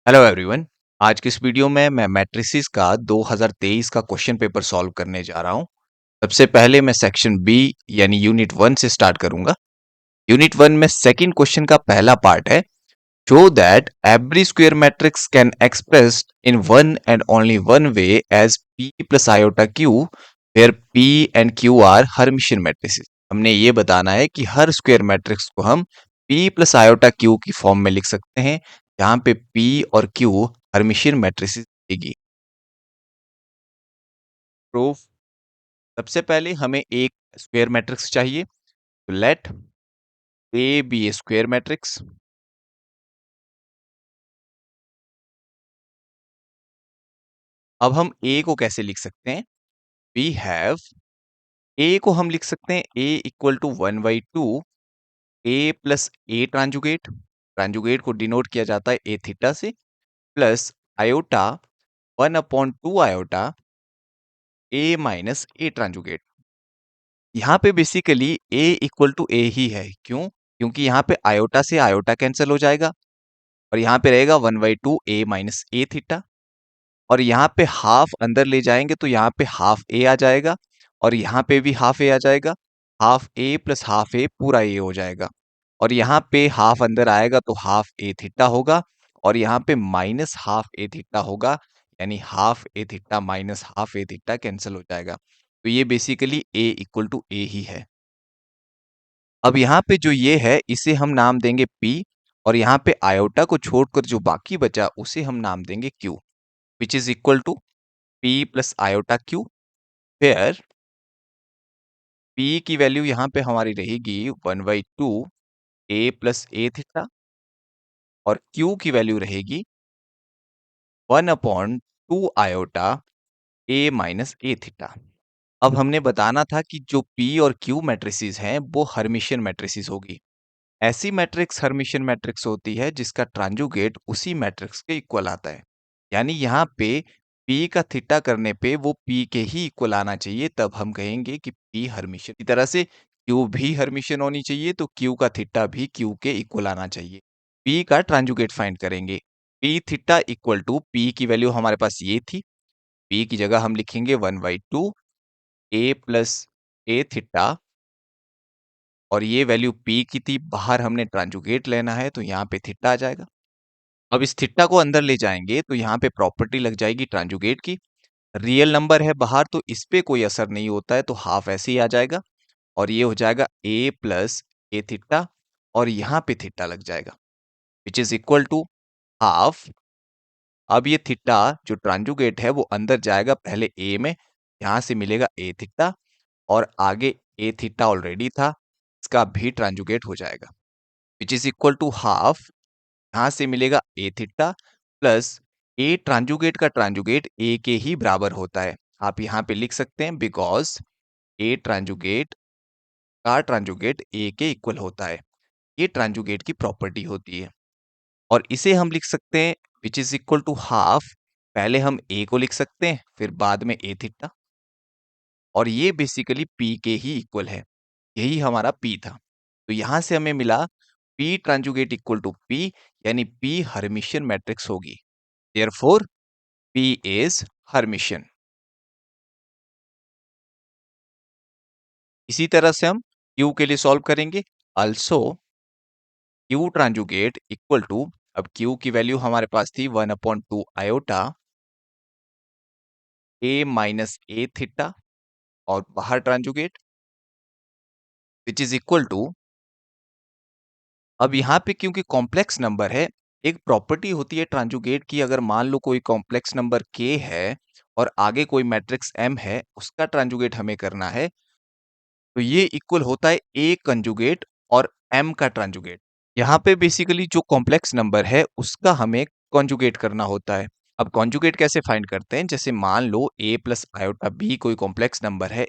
Hello everyone. आज की इस वीडियो में मैं मैट्रिसेस का 2023 का क्वेश्चन पेपर सॉल्व करने जा रहा हूं। सबसे पहले मैं सेक्शन बी यानी यूनिट 1 से स्टार्ट करूंगा। यूनिट 1 में सेकंड क्वेश्चन का पहला पार्ट है, show that every square matrix can expressed in one and only one way as p plus iota q where p and q are Hermitian matrices. हमने ये बताना है कि हर स्क्वायर मैट्रिक्स को हम p प्लस आयोटा q की form में लिख सकते हैं, जहां पे p और q हर्मिशियन मैट्रिसेस देगी। प्रूफ। सबसे पहले हमें एक स्क्वायर मैट्रिक्स चाहिए, तो let A be a square matrix. अब हम ए को कैसे लिख सकते हैं? वी हैव ए को हम लिख सकते हैं A equal to 1/2 A plus A transjugate. Transjugate को डिनोट किया जाता है ए थीटा से, plus iota 1/2 iota A minus A transjugate. यहाँ पे basically A equal to A ही है। क्यों? क्योंकि यहाँ पे आयोटा से आयोटा कैंसिल हो जाएगा और यहाँ पे रहेगा 1/2 ए माइनस ए थीटा। और यहाँ पे हाफ अंदर ले जाएंगे तो यहाँ पे हाफ ए आ जाएगा और यहाँ पे भी हाफ ए आ जाएगा। हाफ ए प्लस हाफ ए पूरा ए हो जाएगा और यहाँ पे हाफ अंदर आएगा तो हाफ ए थीटा होगा और यहाँ पे माइनस हाफ ए थीटा होगा, यानी हाफ ए थीटा माइनस हाफ ए थीटा कैंसिल हो जाएगा। तो ये basically A equal to A ही है। अब यहाँ पे जो ये है इसे हम नाम देंगे P और यहाँ पे आयोटा को छोड़कर जो बाकी बचा उसे हम नाम देंगे Q, which is equal to P plus iota Q, फिर P की वैल्यू यहाँ पे हमारी रहेगी 1/2 A प्लस ए थीटा और Q की वैल्यू रहेगी 1/2 iota A minus A theta. अब हमने बताना था कि जो P और Q मैट्रिसेस हैं वो हर्मिशियन मैट्रिसेस होगी। ऐसी मैट्रिक्स हर्मिशियन मैट्रिक्स होती है जिसका ट्रांजुगेट उसी मैट्रिक्स के इक्वल आता है। यानी यहाँ पे P का थीटा करने पे वो P के ही इक्वल आना चाहिए, तब हम कहेंगे कि P हर्मिशियन। इसी तरह से Q भी हर्मिशियन होनी चाहिए तो Q का थीटा भी Q के इक्वल आना चाहिए। P का ट्रांजुगेट फाइंड करेंगे। P theta equal to P की वैल्यू हमारे पास ये थी, P की जगह हम लिखेंगे 1/2 A प्लस ए थीटा और ये वैल्यू P की थी, बाहर हमने ट्रांजुगेट लेना है तो यहाँ पे थीटा आ जाएगा। अब इस थीटा को अंदर ले जाएंगे तो यहाँ पे प्रॉपर्टी लग जाएगी ट्रांजुगेट की। रियल नंबर है बाहर तो इस पे कोई असर नहीं होता है, तो हाफ ऐसे ही आ जाएगा और ये हो जाएगा a प्लस ए थीटा और यहाँ पे थीटा लग जाएगा, which is equal to half. अब ये थीटा जो ट्रांजुगेट है वो अंदर जाएगा पहले a में, यहाँ से मिलेगा a थीटा और आगे a थीटा ऑलरेडी था, इसका भी ट्रांजुगेट हो जाएगा, which is equal to half. यहाँ से मिलेगा ए थीटा प्लस ए ट्रांजुगेट का ट्रांजुगेट ए के ही बराबर होता है। आप यहाँ पे लिख सकते हैं बिकॉज ए ट्रांजुगेट का ट्रांजुगेट ए के इक्वल होता है। ये ट्रांजुगेट की प्रॉपर्टी होती है और इसे हम लिख सकते हैं which is equal to half. पहले हम ए को लिख सकते हैं फिर बाद में ए थीटा और ये बेसिकली पी के ही इक्वल है। यही हमारा पी था। तो यहां से हमें मिला P transjugate equal to P, यानी पी हर्मिशियन मैट्रिक्स होगी। Therefore, P is Hermitian। इसी तरह से हम Q के लिए सॉल्व करेंगे। Also, Q transjugate equal to, अब Q की वैल्यू हमारे पास थी 1/2 iota A minus A theta और बाहर transjugate which is equal to. अब यहाँ पे क्योंकि कॉम्प्लेक्स नंबर है, एक प्रॉपर्टी होती है ट्रांजुगेट की, अगर मान लो कोई कॉम्प्लेक्स नंबर K है और आगे कोई मैट्रिक्स M है, उसका ट्रांजुगेट हमें करना है, तो ये इक्वल होता है A कंजुगेट और M का ट्रांजुगेट। यहाँ पे बेसिकली जो कॉम्प्लेक्स नंबर है उसका हमें कॉन्जुगेट करना होता है। अब कॉन्जुगेट कैसे फाइंड करते हैं? जैसे मान लो a प्लस आयोटा b कोई कॉम्प्लेक्स नंबर है,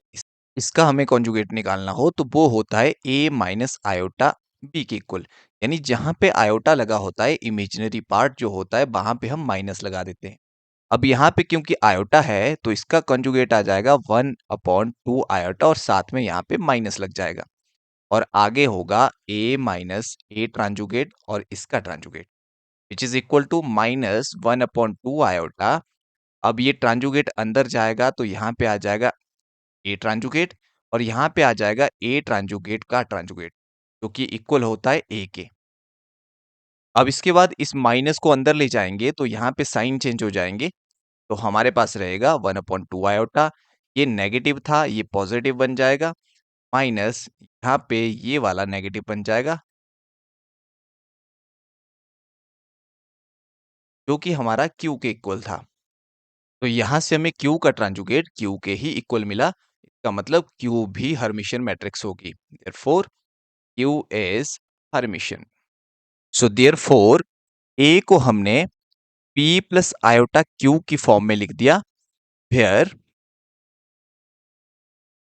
इसका हमें कॉन्जुगेट निकालना हो तो वो होता है a माइनस आयोटा b के इक्वल। यानी जहां पे आयोटा लगा होता है, इमेजिनरी पार्ट जो होता है वहां पे हम माइनस लगा देते हैं। अब यहाँ पे क्योंकि आयोटा है तो इसका कंजुगेट आ जाएगा 1/2 आयोटा और साथ में यहाँ पे माइनस लग जाएगा और आगे होगा a माइनस ए ट्रांजुगेट और इसका transjugate. Which is equal to minus 1/2 iota. अब ये ट्रांजुगेट अंदर जाएगा तो यहाँ पे आ जाएगा ए ट्रांजुगेट, और यहाँ पे आ जाएगा ए ट्रांजुगेट का ट्रांजुगेट, जो कि इक्वल होता है ए के। अब इसके बाद इस माइनस को अंदर ले जाएंगे तो यहाँ पे साइन चेंज हो जाएंगे, तो हमारे पास रहेगा 1/2 आयोटा। ये नेगेटिव था, ये पॉजिटिव बन जाएगा, माइनस यहाँ पे ये वाला नेगेटिव बन जाएगा, जो कि हमारा क्यू के इक्वल था। तो यहाँ से हमें क्यू का ट्रांजुगेट क्यू के ही इक्वल मिला। इसका मतलब क्यू भी हर्मिशियन मैट्रिक्स होगी। Therefore Q is Hermitian. So therefore A को हमने p प्लस आयोटा क्यू की फॉर्म में लिख दिया। Where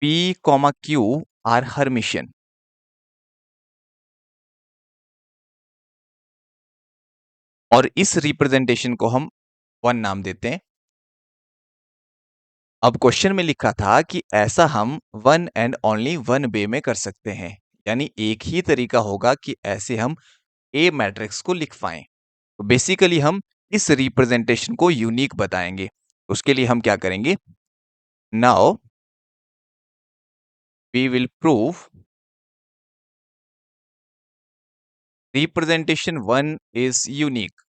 p comma Q are Hermitian. और इस रिप्रेजेंटेशन को हम वन नाम देते हैं। अब क्वेश्चन में लिखा था कि ऐसा हम वन एंड ओनली वन वे में कर सकते हैं, यानी एक ही तरीका होगा कि ऐसे हम ए मैट्रिक्स को लिख पाएं। तो बेसिकली हम इस रिप्रेजेंटेशन को यूनिक बताएंगे। उसके लिए हम क्या करेंगे, now we will prove representation one is unique.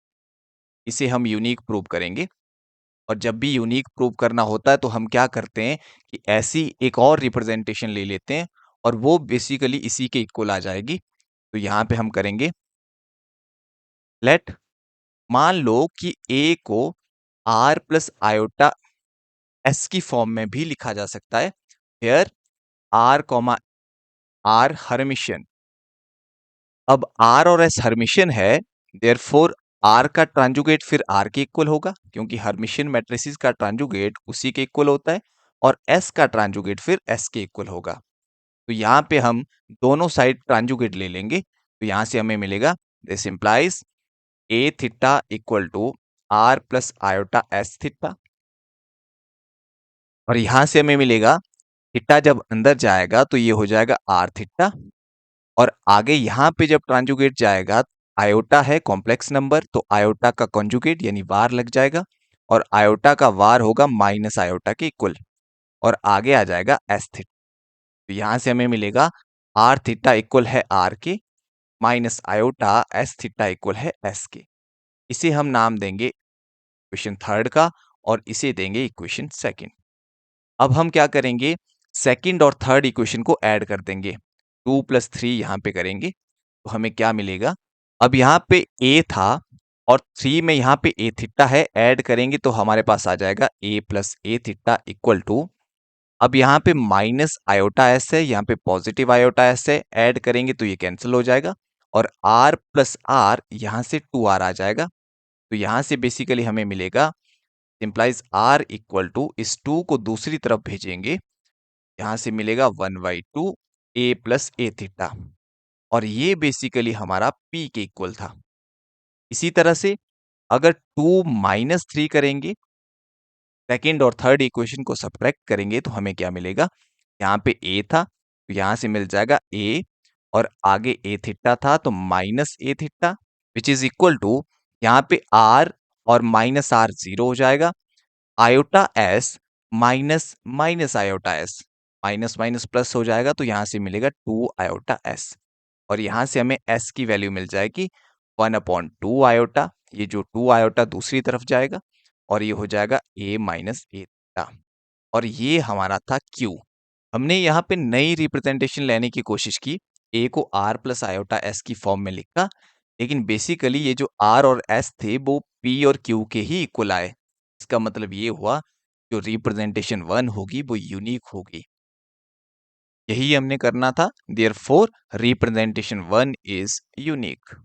इसे हम यूनिक प्रूव करेंगे। और जब भी यूनिक प्रूव करना होता है तो हम क्या करते हैं कि ऐसी एक और रिप्रेजेंटेशन ले लेते हैं, और वो बेसिकली इसी के इक्वल आ जाएगी। तो यहाँ पे हम करेंगे लेट, मान लो कि a को r प्लस आयोटा s की फॉर्म में भी लिखा जा सकता है। Here r comma r Hermitian. अब r और s हर्मिशियन है, देयरफॉर r का ट्रांजुगेट फिर r के इक्वल होगा, क्योंकि हर्मिशियन मैट्रिसेस का ट्रांजुगेट उसी के इक्वल होता है, और s का ट्रांजुगेट फिर s के इक्वल होगा। तो यहाँ पे हम दोनों साइड ट्रांजुगेट ले लेंगे, तो यहाँ से हमें मिलेगा this implies a theta equal to r plus iota s theta. और यहाँ से हमें मिलेगा थीटा जब अंदर जाएगा तो ये हो जाएगा r थीटा, और आगे यहाँ पे जब ट्रांजुगेट जाएगा, आयोटा है कॉम्प्लेक्स नंबर, तो आयोटा का कॉन्जुगेट यानी वार लग जाएगा, और आयोटा का वार होगा माइनस आयोटा के इक्वल, और आगे आ जाएगा एस थीटा। तो यहाँ से हमें मिलेगा आर थीटा इक्वल है आर के, minus iota S theta equal है एस के। इसे हम नाम देंगे इक्वेशन थर्ड का, और इसे देंगे इक्वेशन सेकंड। अब हम क्या करेंगे, सेकंड और थर्ड इक्वेशन को ऐड कर देंगे, 2 + 3 यहाँ पे करेंगे, तो हमें क्या मिलेगा। अब यहाँ पे a था और 3 में यहाँ पे a थीटा है, ऐड करेंगे तो हमारे पास आ जाएगा a plus a theta equal to, अब यहाँ पे माइनस आयोटा एस है, यहाँ पे पॉजिटिव आयोटा एस है, ऐड करेंगे तो ये कैंसिल हो जाएगा, और r प्लस r यहाँ से 2r आ जाएगा। तो यहाँ से बेसिकली हमें मिलेगा इंप्लाइज r इक्वल टू, इस 2 को दूसरी तरफ भेजेंगे, यहाँ से मिलेगा 1/2 a प्लस a थीटा, और ये बेसिकली हमारा p के इक्वल था। इसी तरह से अगर 2 - 3 करेंगे, सेकंड और थर्ड इक्वेशन को सब्ट्रैक्ट करेंगे तो हमें क्या मिलेगा, यहाँ पे a था तो यहाँ से मिल जाएगा a, और आगे a थीटा था तो minus a theta, which is equal to, यहाँ पे r और माइनस r जीरो हो जाएगा, iota s minus minus iota s, minus minus plus हो जाएगा, तो यहाँ से मिलेगा 2 आयोटा s, और यहाँ से हमें s की वैल्यू मिल जाएगी 1/2 आयोटा, ये जो 2 आयोटा दूसरी तरफ जाएगा, और ये हो जाएगा a माइनस a थीटा, और ये हमारा था q। हमने यहाँ पे नई रिप्रेजेंटेशन लेने की कोशिश की, a को r प्लस आयोटा s की फॉर्म में लिखा, लेकिन बेसिकली ये जो r और s थे वो p और q के ही इक्वल आए। इसका मतलब ये हुआ जो रिप्रेजेंटेशन वन होगी वो यूनिक होगी। यही हमने करना था, therefore representation one is unique.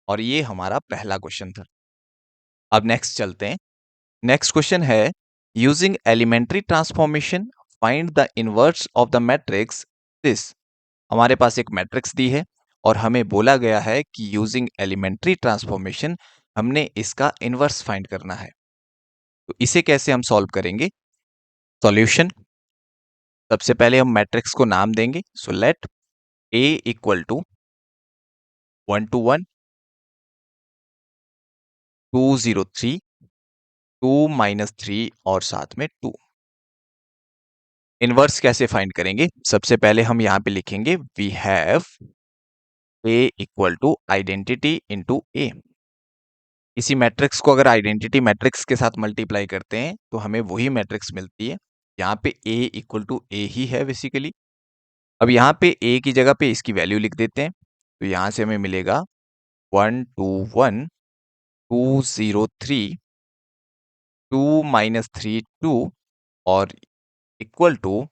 और ये हमारा पहला क्वेश्चन था। अब नेक्स्ट चलते हैं। नेक्स्ट क्वेश्चन है, using elementary transformation find the inverse of the matrix this. हमारे पास एक मैट्रिक्स दी है और हमें बोला गया है कि यूजिंग एलिमेंट्री ट्रांसफॉर्मेशन हमने इसका इनवर्स फाइंड करना है। तो इसे कैसे हम सॉल्व करेंगे, सॉल्यूशन, सबसे पहले हम मैट्रिक्स को नाम देंगे, so let A equal to 1 to 1, 203, 2 minus 3 और साथ में 2। इनवर्स कैसे फाइंड करेंगे? सबसे पहले हम यहाँ पे लिखेंगे we have A equal to identity into A। इसी मैट्रिक्स को अगर आइडेंटिटी मैट्रिक्स के साथ मल्टीप्लाई करते हैं तो हमें वही मैट्रिक्स मिलती है। यहाँ पे A इक्वल टू A ही है बेसिकली। अब यहाँ पे A की जगह पे इसकी वैल्यू लिख देते हैं, तो यहाँ से हमें मिलेगा 121, 203, 2 माइनस 3 2 और इक्वल टू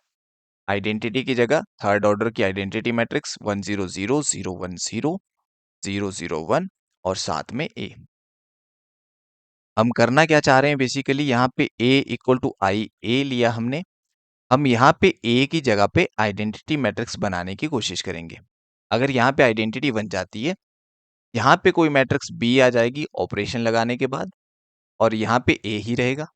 आइडेंटिटी की जगह थर्ड ऑर्डर की आइडेंटिटी मैट्रिक्स 1 0 0 0 1 0 0 0 1 और साथ में A। हम करना क्या चाह रहे हैं? बेसिकली यहाँ पे A इक्वल टू आई ए लिया हमने। हम यहाँ पे A की जगह पे आइडेंटिटी मैट्रिक्स बनाने की कोशिश करेंगे। अगर यहाँ पे आइडेंटिटी बन जाती है, यहाँ पे कोई मैट्रिक्स B आ जाएगी ऑपरेशन लगाने के बाद और यहाँ पे A ही रहेगा।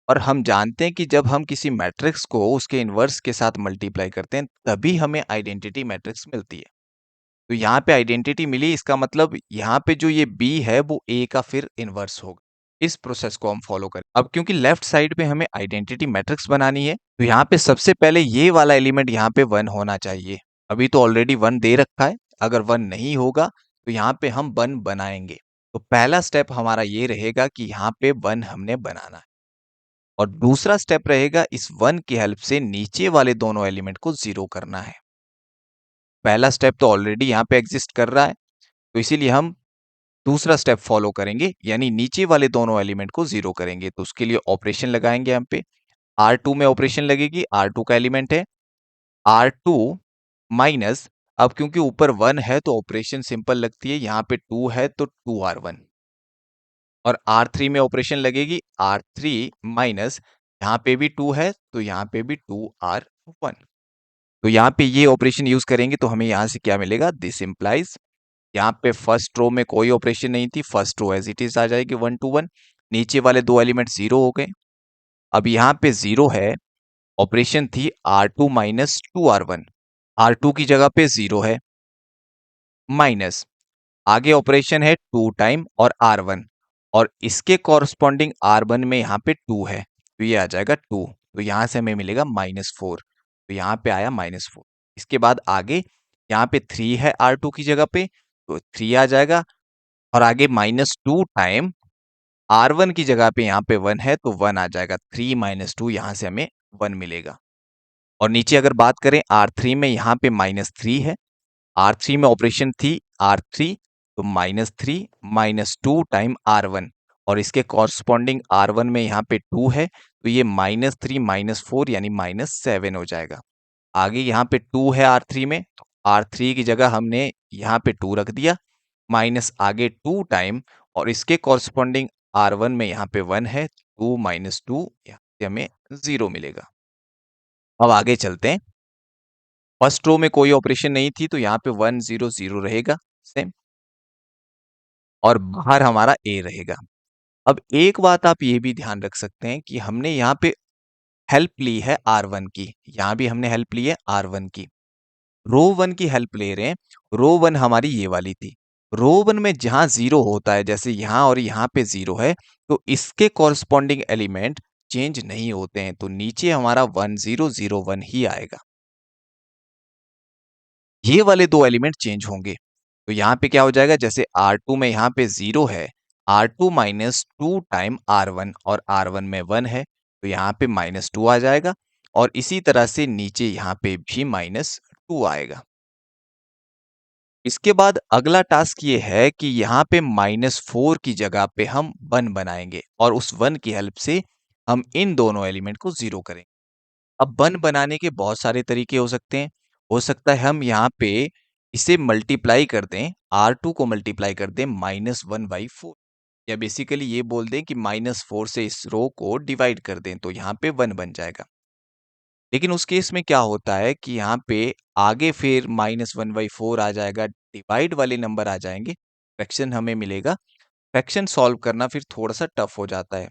और हम जानते हैं कि जब हम किसी मैट्रिक्स को उसके इन्वर्स के साथ मल्टीप्लाई करते हैं तभी हमें आइडेंटिटी मैट्रिक्स मिलती है। तो यहाँ पे आइडेंटिटी मिली, इसका मतलब यहाँ पे जो ये B है वो A का फिर इन्वर्स होगा। इस प्रोसेस को हम फॉलो करें। अब क्योंकि लेफ्ट साइड पे हमें आइडेंटिटी मैट्रिक्स बनानी है तो यहाँ पे सबसे पहले ये वाला एलिमेंट यहाँ पे 1 होना चाहिए। अभी तो ऑलरेडी 1 दे रखा है, अगर 1 नहीं होगा तो यहाँ पे हम 1 बनाएंगे। तो पहला स्टेप हमारा ये रहेगा कि यहाँ पे 1 हमने बनाना है और दूसरा स्टेप रहेगा इस 1 की हेल्प से नीचे वाले दोनों एलिमेंट को 0 करना है। पहला स्टेप तो ऑलरेडी यहाँ पे एग्जिस्ट कर रहा है, तो इसीलिए हम दूसरा स्टेप फॉलो करेंगे, यानी नीचे वाले दोनों एलिमेंट को 0 करेंगे। तो उसके लिए ऑपरेशन लगाएंगे यहाँ पे। R2 में ऑपरेशन लगेगी, R2 का एलिमेंट है R2 माइनस, अब क्योंकि ऊपर 1 है तो ऑपरेशन सिंपल लगती है, यहाँ पे 2 है तो 2R1 और R3 में ऑपरेशन लगेगी R3 माइनस, यहाँ पे भी 2 है तो यहाँ पे भी 2R1। तो यहाँ पे ये ऑपरेशन यूज करेंगे तो हमें यहाँ से क्या मिलेगा? दिस इंप्लाइज, यहाँ पे फर्स्ट रो में कोई ऑपरेशन नहीं थी, first row as it is आ जाएगी 1 to 1। नीचे वाले दो एलिमेंट 0 हो गए। अब यहाँ पे 0 है, ऑपरेशन थी R2 माइनस 2R1, R2 की जगह पे 0 है माइनस, आगे ऑपरेशन है 2 टाइम और R1 और इसके कॉरस्पॉन्डिंग R1 में यहाँ पे 2 है तो ये आ जाएगा 2। तो यहाँ से हमें मिलेगा -4, तो यहाँ पे आया -4। इसके बाद आगे यहाँ पे 3 है R2 की जगह पे तो 3 आ जाएगा और आगे -2 टाइम R1 की जगह पे यहाँ पे 1 है तो 1 आ जाएगा। 3 - 2 यहाँ से हमें 1 मिलेगा। और नीचे अगर बात करें R3 में, यहाँ पे -3 है, R3 में ऑपरेशन थी R3 तो -3 -2 टाइम R1 और इसके कॉरस्पॉन्डिंग R1 में यहाँ पे 2 है तो ये -3 -4 यानी -7 हो जाएगा। आगे यहाँ पे 2 है R3 में तो R3 की जगह हमने यहाँ पे 2 रख दिया, माइनस आगे 2 टाइम और इसके कॉरस्पॉन्डिंग R1 में यहाँ पे 1 है, 2 - 2 यहाँ से हमें 0 मिलेगा। अब आगे चलते हैं। फर्स्ट रो में कोई ऑपरेशन नहीं थी तो यहाँ पे 1 0 0 रहेगा सेम और बाहर हमारा A रहेगा। अब एक बात आप ये भी ध्यान रख सकते हैं कि हमने यहाँ पे हेल्प ली है R1 की, यहाँ भी हमने हेल्प ली है R1 की। रो 1 की हेल्प ले रहे हैं, रो 1 हमारी ये वाली थी। रो 1 में जहां 0 होता है, जैसे यहाँ और यहाँ पे 0 है तो इसके कॉरस्पॉन्डिंग एलिमेंट चेंज नहीं होते हैं, तो नीचे हमारा 1 0 0 1 ही आएगा। ये वाले दो एलिमेंट चेंज होंगे तो यहाँ पे क्या हो जाएगा? जैसे R2 में यहाँ पे 0 है, R2 माइनस 2 टाइम R1 और R1 में 1 है तो यहाँ पे -2 आ जाएगा और इसी तरह से नीचे यहाँ पे भी -2 आएगा। इसके बाद अगला टास्क ये है कि यहाँ पे -4 की जगह पे हम 1 बनाएंगे और उस 1 की हेल्प से हम इन दोनों एलिमेंट को 0 करेंगे। अब 1 बनाने के बहुत सारे तरीके हो सकते हैं। हो सकता है हम यहाँ पे इसे मल्टीप्लाई कर दें, R2 को मल्टीप्लाई कर दें -1/4 या बेसिकली ये बोल दें कि -4 से इस रो को डिवाइड कर दें तो यहाँ पे 1 बन जाएगा। लेकिन उस केस में क्या होता है कि यहाँ पे आगे फिर -1/4 आ जाएगा, डिवाइड वाले नंबर आ जाएंगे, फ्रैक्शन हमें मिलेगा। फ्रैक्शन सॉल्व करना फिर थोड़ा सा टफ हो जाता है।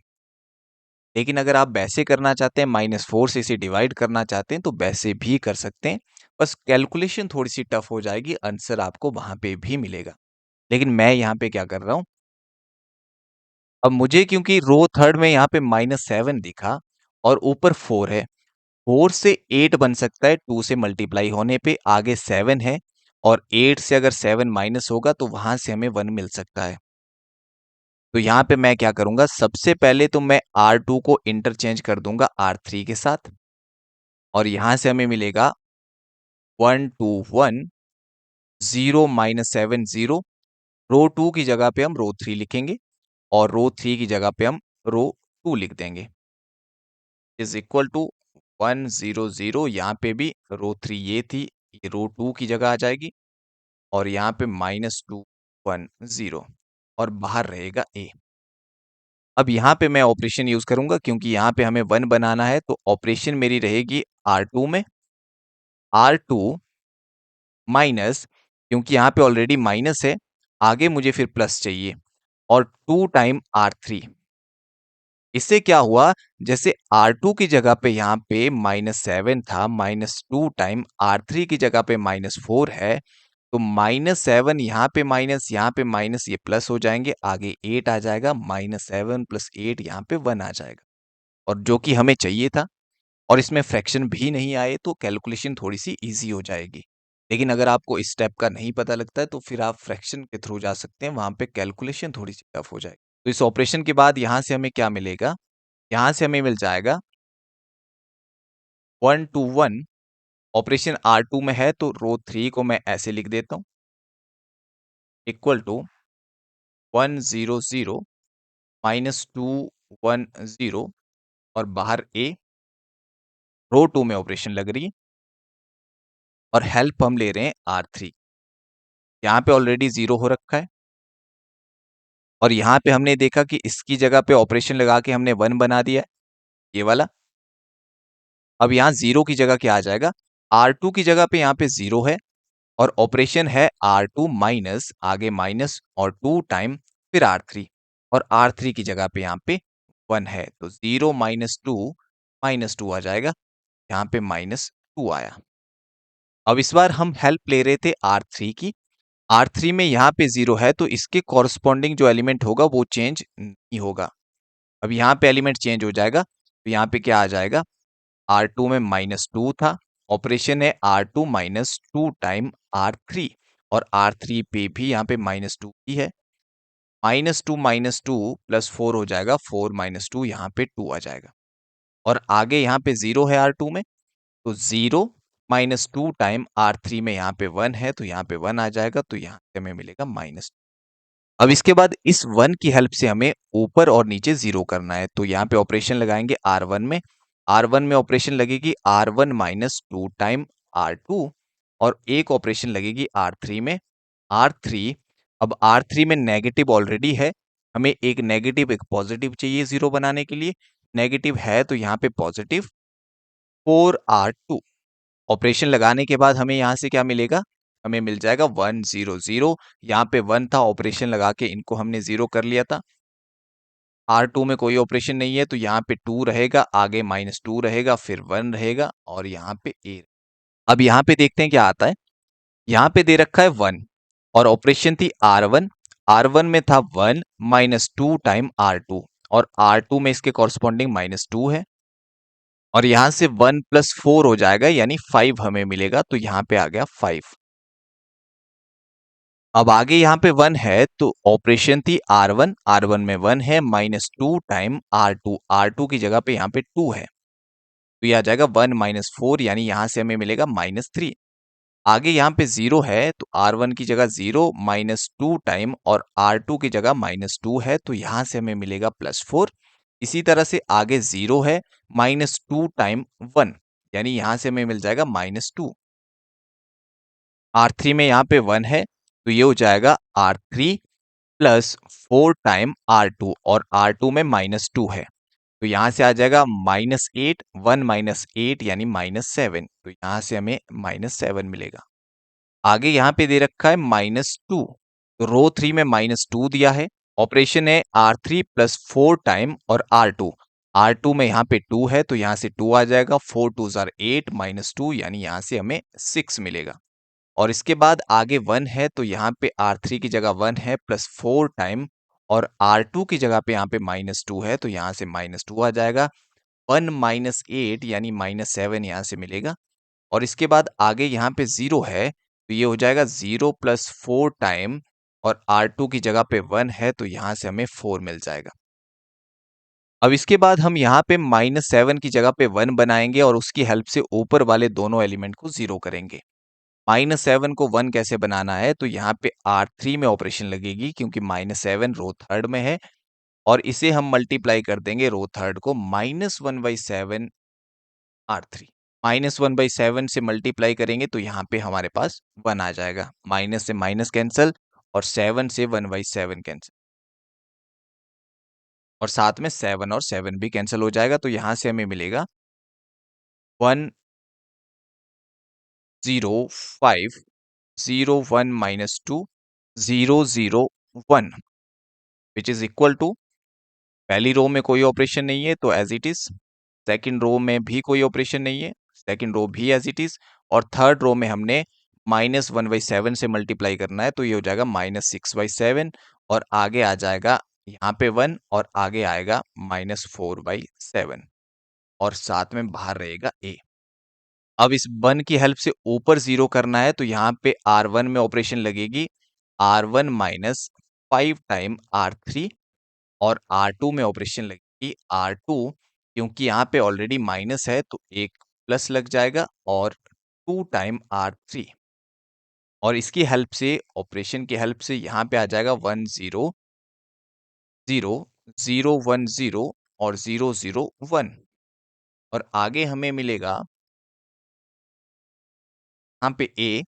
लेकिन अगर आप वैसे करना चाहते हैं, -4 से इसे डिवाइड करना चाहते हैं तो वैसे भी कर सकते हैं। बस कैलकुलेशन थोड़ी सी टफ हो जाएगी, आंसर आपको वहां पे भी मिलेगा। लेकिन मैं यहाँ पे क्या कर रहा हूँ, अब मुझे क्योंकि रो थर्ड में यहाँ पे -7 दिखा और ऊपर 4 है, 4 से 8 बन सकता है 2 से मल्टीप्लाई होने पे, आगे 7 है और 8 से अगर 7 माइनस होगा तो वहां से हमें 1 मिल सकता है। तो यहाँ पे मैं क्या करूंगा, सबसे पहले तो मैं R2 को इंटरचेंज कर दूंगा R3 के साथ और यहां से हमें मिलेगा 1 2 1 0 -7 0। रो 2 की जगह पे हम रो 3 लिखेंगे और रो 3 की जगह पे हम रो 2 लिख देंगे, इज इक्वल टू 1 0 0। यहाँ पे भी रो 3 ये थी, ये रो 2 की जगह आ जाएगी और यहाँ पे -2 1 0 और बाहर रहेगा ए। अब यहाँ पे मैं ऑपरेशन यूज करूंगा क्योंकि यहाँ पे हमें 1 बनाना है, तो ऑपरेशन मेरी रहेगी R2 में R2 माइनस, क्योंकि यहाँ पे ऑलरेडी माइनस है, आगे मुझे फिर प्लस चाहिए और 2 टाइम R3। इससे क्या हुआ, जैसे R2 की जगह पे यहाँ पे -7 था, -2 टाइम R3 की जगह पे -4 है, तो -7 यहाँ पे माइनस, यहाँ पे माइनस, ये प्लस हो जाएंगे, आगे 8 आ जाएगा, -7 + 8 यहाँ पे 1 आ जाएगा और जो कि हमें चाहिए था। और इसमें फ्रैक्शन भी नहीं आए तो कैलकुलेशन थोड़ी-सी ईज़ी हो जाएगी। लेकिन अगर आपको इस स्टेप का नहीं पता लगता है तो फिर आप फ्रैक्शन के थ्रू जा सकते हैं, वहाँ पे कैलकुलेशन थोड़ी-सी टफ हो जाएगी। तो इस ऑपरेशन के बाद यहाँ से हमें क्या मिलेगा? यहाँ से हमें मिल जाएगा 1 टू 1। ऑपरेशन R2 में है तो रो 3 को मैं ऐसे लिख देता हूँ, इक्वल टू 1 0 0 -2 1 0 और बाहर ए, रो 2 में ऑपरेशन लग रही है और हेल्प हम ले रहे हैं R3। यहाँ पे ऑलरेडी 0 हो रखा है और यहाँ पे हमने देखा कि इसकी जगह पे ऑपरेशन लगा के हमने 1 बना दिया है, ये वाला। अब यहाँ 0 की जगह क्या आ जाएगा? R2 की जगह पे यहाँ पे 0 है और ऑपरेशन है R2 माइनस, आगे माइनस और 2 टाइम फिर R3 और R3 की जगह पे यहाँ पे 1 है, तो 0 -2 आ जाएगा, यहाँ पे -2 आया। अब इस बार हम हेल्प ले रहे थे R3 की। R3 में यहाँ पे 0 है तो इसके कॉरस्पॉन्डिंग जो एलिमेंट होगा वो चेंज नहीं होगा। अब यहाँ पे एलिमेंट चेंज हो जाएगा, तो यहाँ पे क्या आ जाएगा? R2 में -2 था, ऑपरेशन है R2 -2 टाइम R3 और R3 पे भी यहाँ पे -2 ही है। -2 प्लस 4 हो जाएगा, 4 -2 यहाँ पे 2 आ जाएगा और आगे यहाँ पे 0 है R2 में, तो 0 -2 टाइम R3 में यहाँ पे 1 है, तो यहाँ पे 1 आ जाएगा, तो यहाँ से हमें मिलेगा -। अब इसके बाद इस 1 की हेल्प से हमें ऊपर और नीचे 0 करना है, तो यहाँ पे ऑपरेशन लगाएंगे R1 में। R1 में ऑपरेशन लगेगी R1 -2 टाइम R2 और एक ऑपरेशन लगेगी R3 में, R3। अब R3 में नेगेटिव ऑलरेडी है, हमें एक नेगेटिव एक पॉजिटिव चाहिए 0 बनाने के लिए। नेगेटिव है तो यहाँ पे पॉजिटिव 4R2। ऑपरेशन लगाने के बाद हमें यहाँ से क्या मिलेगा? हमें मिल जाएगा 1 0 0। यहाँ पे 1 था, ऑपरेशन लगा के इनको हमने 0 कर लिया था। R2 में कोई ऑपरेशन नहीं है तो यहाँ पे 2 रहेगा, आगे -2 रहेगा, फिर 1 रहेगा और यहाँ पे A। अब यहाँ पे देखते हैं क्या आता है। यहाँ पे दे रखा है 1 और ऑपरेशन थी R1। R1 में था 1 -2 टाइम R2 और R2 में इसके कॉरस्पॉन्डिंग -2 है और यहाँ से 1 + 4 हो जाएगा, यानी 5 हमें मिलेगा, तो यहाँ पे आ गया 5। अब आगे यहाँ पे 1 है तो ऑपरेशन थी R1, R1 में 1 है, -2 टाइम R2, R2 की जगह पे यहाँ पे 2 है, तो ये आ जाएगा 1 -4, यानी यहाँ से हमें मिलेगा -3। आगे यहाँ पे 0 है तो R1 की जगह 0 -2 टाइम और R2 की जगह -2 है, तो यहाँ से हमें मिलेगा +4। इसी तरह से आगे 0 है, -2 टाइम 1, यानी यहाँ से हमें मिल जाएगा -2। R3 में यहाँ पे 1 है, तो ये हो जाएगा R3 + 4 टाइम R2 और R2 में -2 है, तो यहाँ से आ जाएगा -8, 1 -8 यानी -7, तो यहाँ से हमें -7 मिलेगा। आगे यहाँ पे दे रखा है -2, तो रो 3 में -2 दिया है, ऑपरेशन है R3 + 4 टाइम और R2। R2 में यहाँ पे 2 है तो यहाँ से 2 आ जाएगा, 4 2 ज़ार 8 -2 यानी यहाँ से हमें 6 मिलेगा। और इसके बाद आगे 1 है तो यहाँ पे R3 की जगह 1 है +4 टाइम और R2 की जगह पे यहाँ पे -2 है तो यहाँ से -2 आ जाएगा। 1 - 8 यानी -7 यहाँ से मिलेगा और इसके बाद आगे यहाँ पे 0 है तो ये हो जाएगा 0 + 4 टाइम और R2 की जगह पे 1 है तो यहाँ से हमें 4 मिल जाएगा। अब इसके बाद हम यहाँ पे -7 की जगह पे 1 बनाएंगे और उसकी हेल्प से ऊपर वाले दोनों एलिमेंट को 0 करेंगे। -7 को 1 कैसे बनाना है तो यहाँ पे R3 में ऑपरेशन लगेगी क्योंकि -7 रो थर्ड में है और इसे हम मल्टीप्लाई कर देंगे रो थर्ड को -1/7 R3। -1/7 से मल्टीप्लाई करेंगे तो यहाँ पे हमारे पास 1 आ जाएगा। माइनस से माइनस कैंसल और 7 से 1/7 कैंसल और साथ में 7 और 7 भी कैंसिल हो जाएगा तो यहाँ से हमें मिलेगा 1 0 5 0 1 -2 0 0 1 विच इज इक्वल टू पहली रो में कोई ऑपरेशन नहीं है तो as it is, second row में भी कोई ऑपरेशन नहीं है, सेकंड रो भी एज इट इज और थर्ड रो में हमने -1/7 से मल्टीप्लाई करना है तो ये हो जाएगा -6/7 और आगे आ जाएगा यहाँ पे 1 और आगे आएगा -4/7 और साथ में बाहर रहेगा a। अब इस 1 की हेल्प से ऊपर 0 करना है तो यहाँ पे R1 में ऑपरेशन लगेगी R1 - 5 टाइम R3 और R2 में ऑपरेशन लगेगी R2 क्योंकि यहाँ पे ऑलरेडी माइनस है तो एक प्लस लग जाएगा और 2 टाइम R3 और इसकी हेल्प से ऑपरेशन की हेल्प से यहाँ पे आ जाएगा 1 0 0 0 1 0 और 0 0 1 और आगे हमें मिलेगा यहाँ पे a।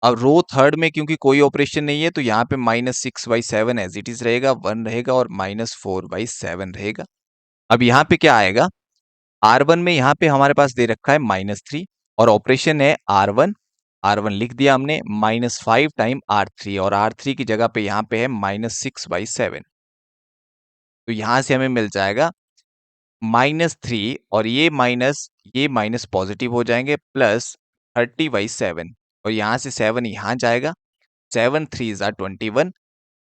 अब रो थर्ड में क्योंकि कोई ऑपरेशन नहीं है तो यहाँ पे -6/7 एज इट इज रहेगा, 1 रहेगा और -4/7 रहेगा। अब यहाँ पे क्या आएगा R1 में यहाँ पे हमारे पास दे रखा है -3 और ऑपरेशन है R1 R1 लिख दिया हमने -5 टाइम R3 और R3 की जगह पे यहाँ पे है -6/7 तो यहाँ से हमें मिल जाएगा -3 और ये माइनस पॉजिटिव हो जाएंगे प्लस 30/7 और यहाँ से 7 यहाँ जाएगा 7 3 ज़ा 21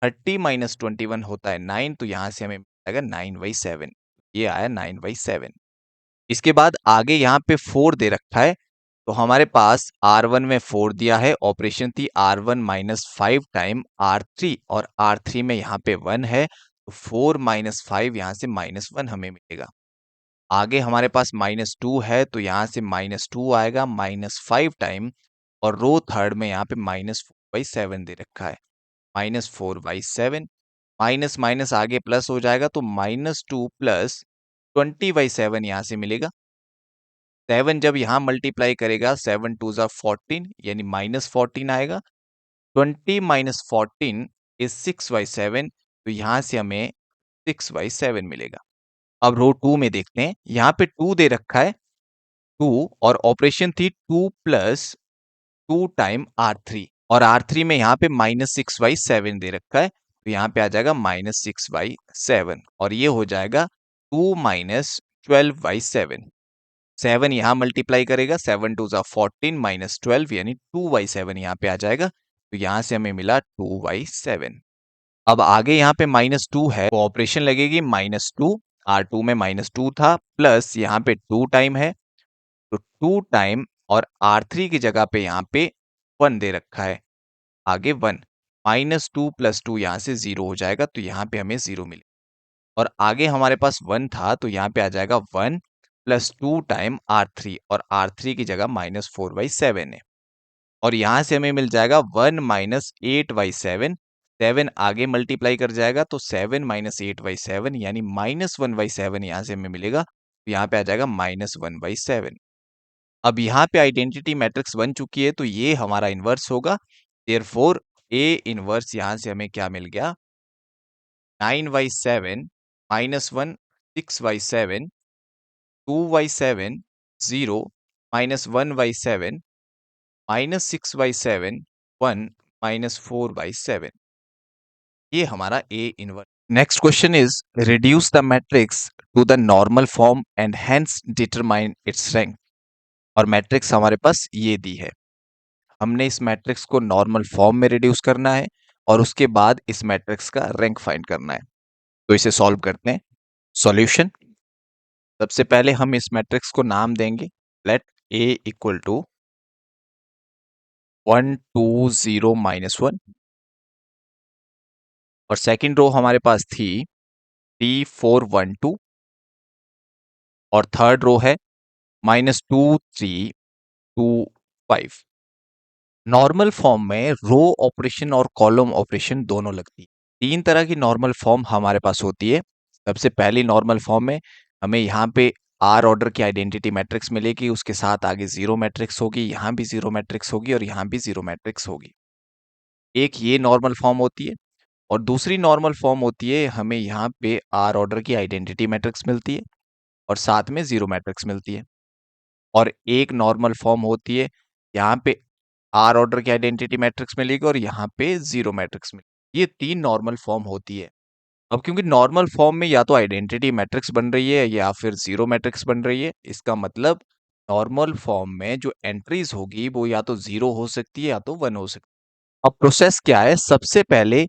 30 - 21 होता है 9 तो यहाँ से हमें मिलेगा 9/7 ये आया 9/7। इसके बाद आगे यहाँ पे 4 दे रखा है तो हमारे पास R1 में 4 दिया है, ऑपरेशन थी R1 - 5 टाइम R3 और R3 में यहाँ पे 1 है तो 4 - 5 यहाँ से -1 हमें मिलेगा। आगे हमारे पास -2 है तो यहाँ से -2 आएगा -5 टाइम और रो थर्ड में यहाँ पे -4/7 दे रखा है -4/7 माइनस माइनस आगे प्लस हो जाएगा तो -2 प्लस 20/7 यहाँ से मिलेगा। 7 जब यहाँ मल्टीप्लाई करेगा 7 2 ज़ा 14 यानी -14 आएगा। 20 - 14 इज 6/7 तो यहाँ से हमें 6/7 मिलेगा। अब रो 2 में देखते हैं, यहाँ पे 2 दे रखा है 2 और ऑपरेशन थी 2 प्लस 2 टाइम R3 और R3 में यहाँ पे -6/7 दे रखा है तो यहाँ पे आ जाएगा -6/7 और ये हो जाएगा 2 - 12/7। 7 यहाँ मल्टीप्लाई करेगा 7 2 ज़ा 14 -12 यानी 2/7 यहाँ पे आ जाएगा तो यहाँ से हमें मिला 2/7। अब आगे यहाँ पे -2 है तो ऑपरेशन लगेगी -2 R2 में -2 था प्लस यहाँ पे 2 टाइम है तो 2 टाइम और R3 की जगह पे यहाँ पे 1 दे रखा है आगे 1 -2 + 2 यहाँ से 0 हो जाएगा तो यहाँ पे हमें 0 मिले और आगे हमारे पास 1 था तो यहाँ पे आ जाएगा 1 + 2 टाइम R3 और R3 की जगह -4/7 है और यहाँ से हमें मिल जाएगा 1 - 8/7 7 आगे मल्टीप्लाई कर जाएगा तो 7 - 8/7 यानी -1/7 यहाँ से हमें मिलेगा तो यहाँ पे आ जाएगा -1/7। अब यहाँ पे आइडेंटिटी मैट्रिक्स बन चुकी है तो ये हमारा इन्वर्स होगा, देयरफॉर A इन्वर्स यहाँ से हमें क्या मिल गया 9/7 -1 6/7 2/7 0 -1/7 -6/7 1 -4/7 ये हमारा A inverse. Next question is reduce the matrix to the normal form and hence determine its rank और मैट्रिक्स हमारे पास ये दी है। हमने इस मैट्रिक्स को नॉर्मल फॉर्म में रिड्यूस करना है और उसके बाद इस मैट्रिक्स का रैंक फाइंड करना है। तो इसे सॉल्व करते हैं। सॉल्यूशन, सबसे पहले हम इस मैट्रिक्स को नाम देंगे, लेट A इक्वल टू 1 2 0 -1, और सेकंड रो हमारे पास थी T4 1 2, और थर्ड रो है -2 3 2 5। नॉर्मल फॉर्म में रो ऑपरेशन और कॉलम ऑपरेशन दोनों लगती है। तीन तरह की नॉर्मल फॉर्म हमारे पास होती है। सबसे पहली नॉर्मल फॉर्म में हमें यहाँ पे आर ऑर्डर की आइडेंटिटी मैट्रिक्स मिलेगी, उसके साथ आगे जीरो मैट्रिक्स होगी, यहाँ भी जीरो मैट्रिक्स होगी और यहाँ भी जीरो मैट्रिक्स होगी। एक ये नॉर्मल फॉर्म होती है, और दूसरी नॉर्मल फॉर्म होती है हमें यहाँ पे आर ऑर्डर की आइडेंटिटी मैट्रिक्स मिलती है और साथ में जीरो मैट्रिक्स मिलती है। और एक नॉर्मल फॉर्म होती है, यहाँ पे आर ऑर्डर की आइडेंटिटी मैट्रिक्स मिलेगी और यहाँ पे जीरो मैट्रिक्स मिलेगी। ये तीन नॉर्मल फॉर्म होती है। अब क्योंकि नॉर्मल फॉर्म में या तो आइडेंटिटी मैट्रिक्स बन रही है या फिर जीरो मैट्रिक्स बन रही है, इसका मतलब नॉर्मल फॉर्म में जो एंट्रीज होगी वो या तो जीरो हो सकती है या तो वन हो सकती है। अब प्रोसेस क्या है, सबसे पहले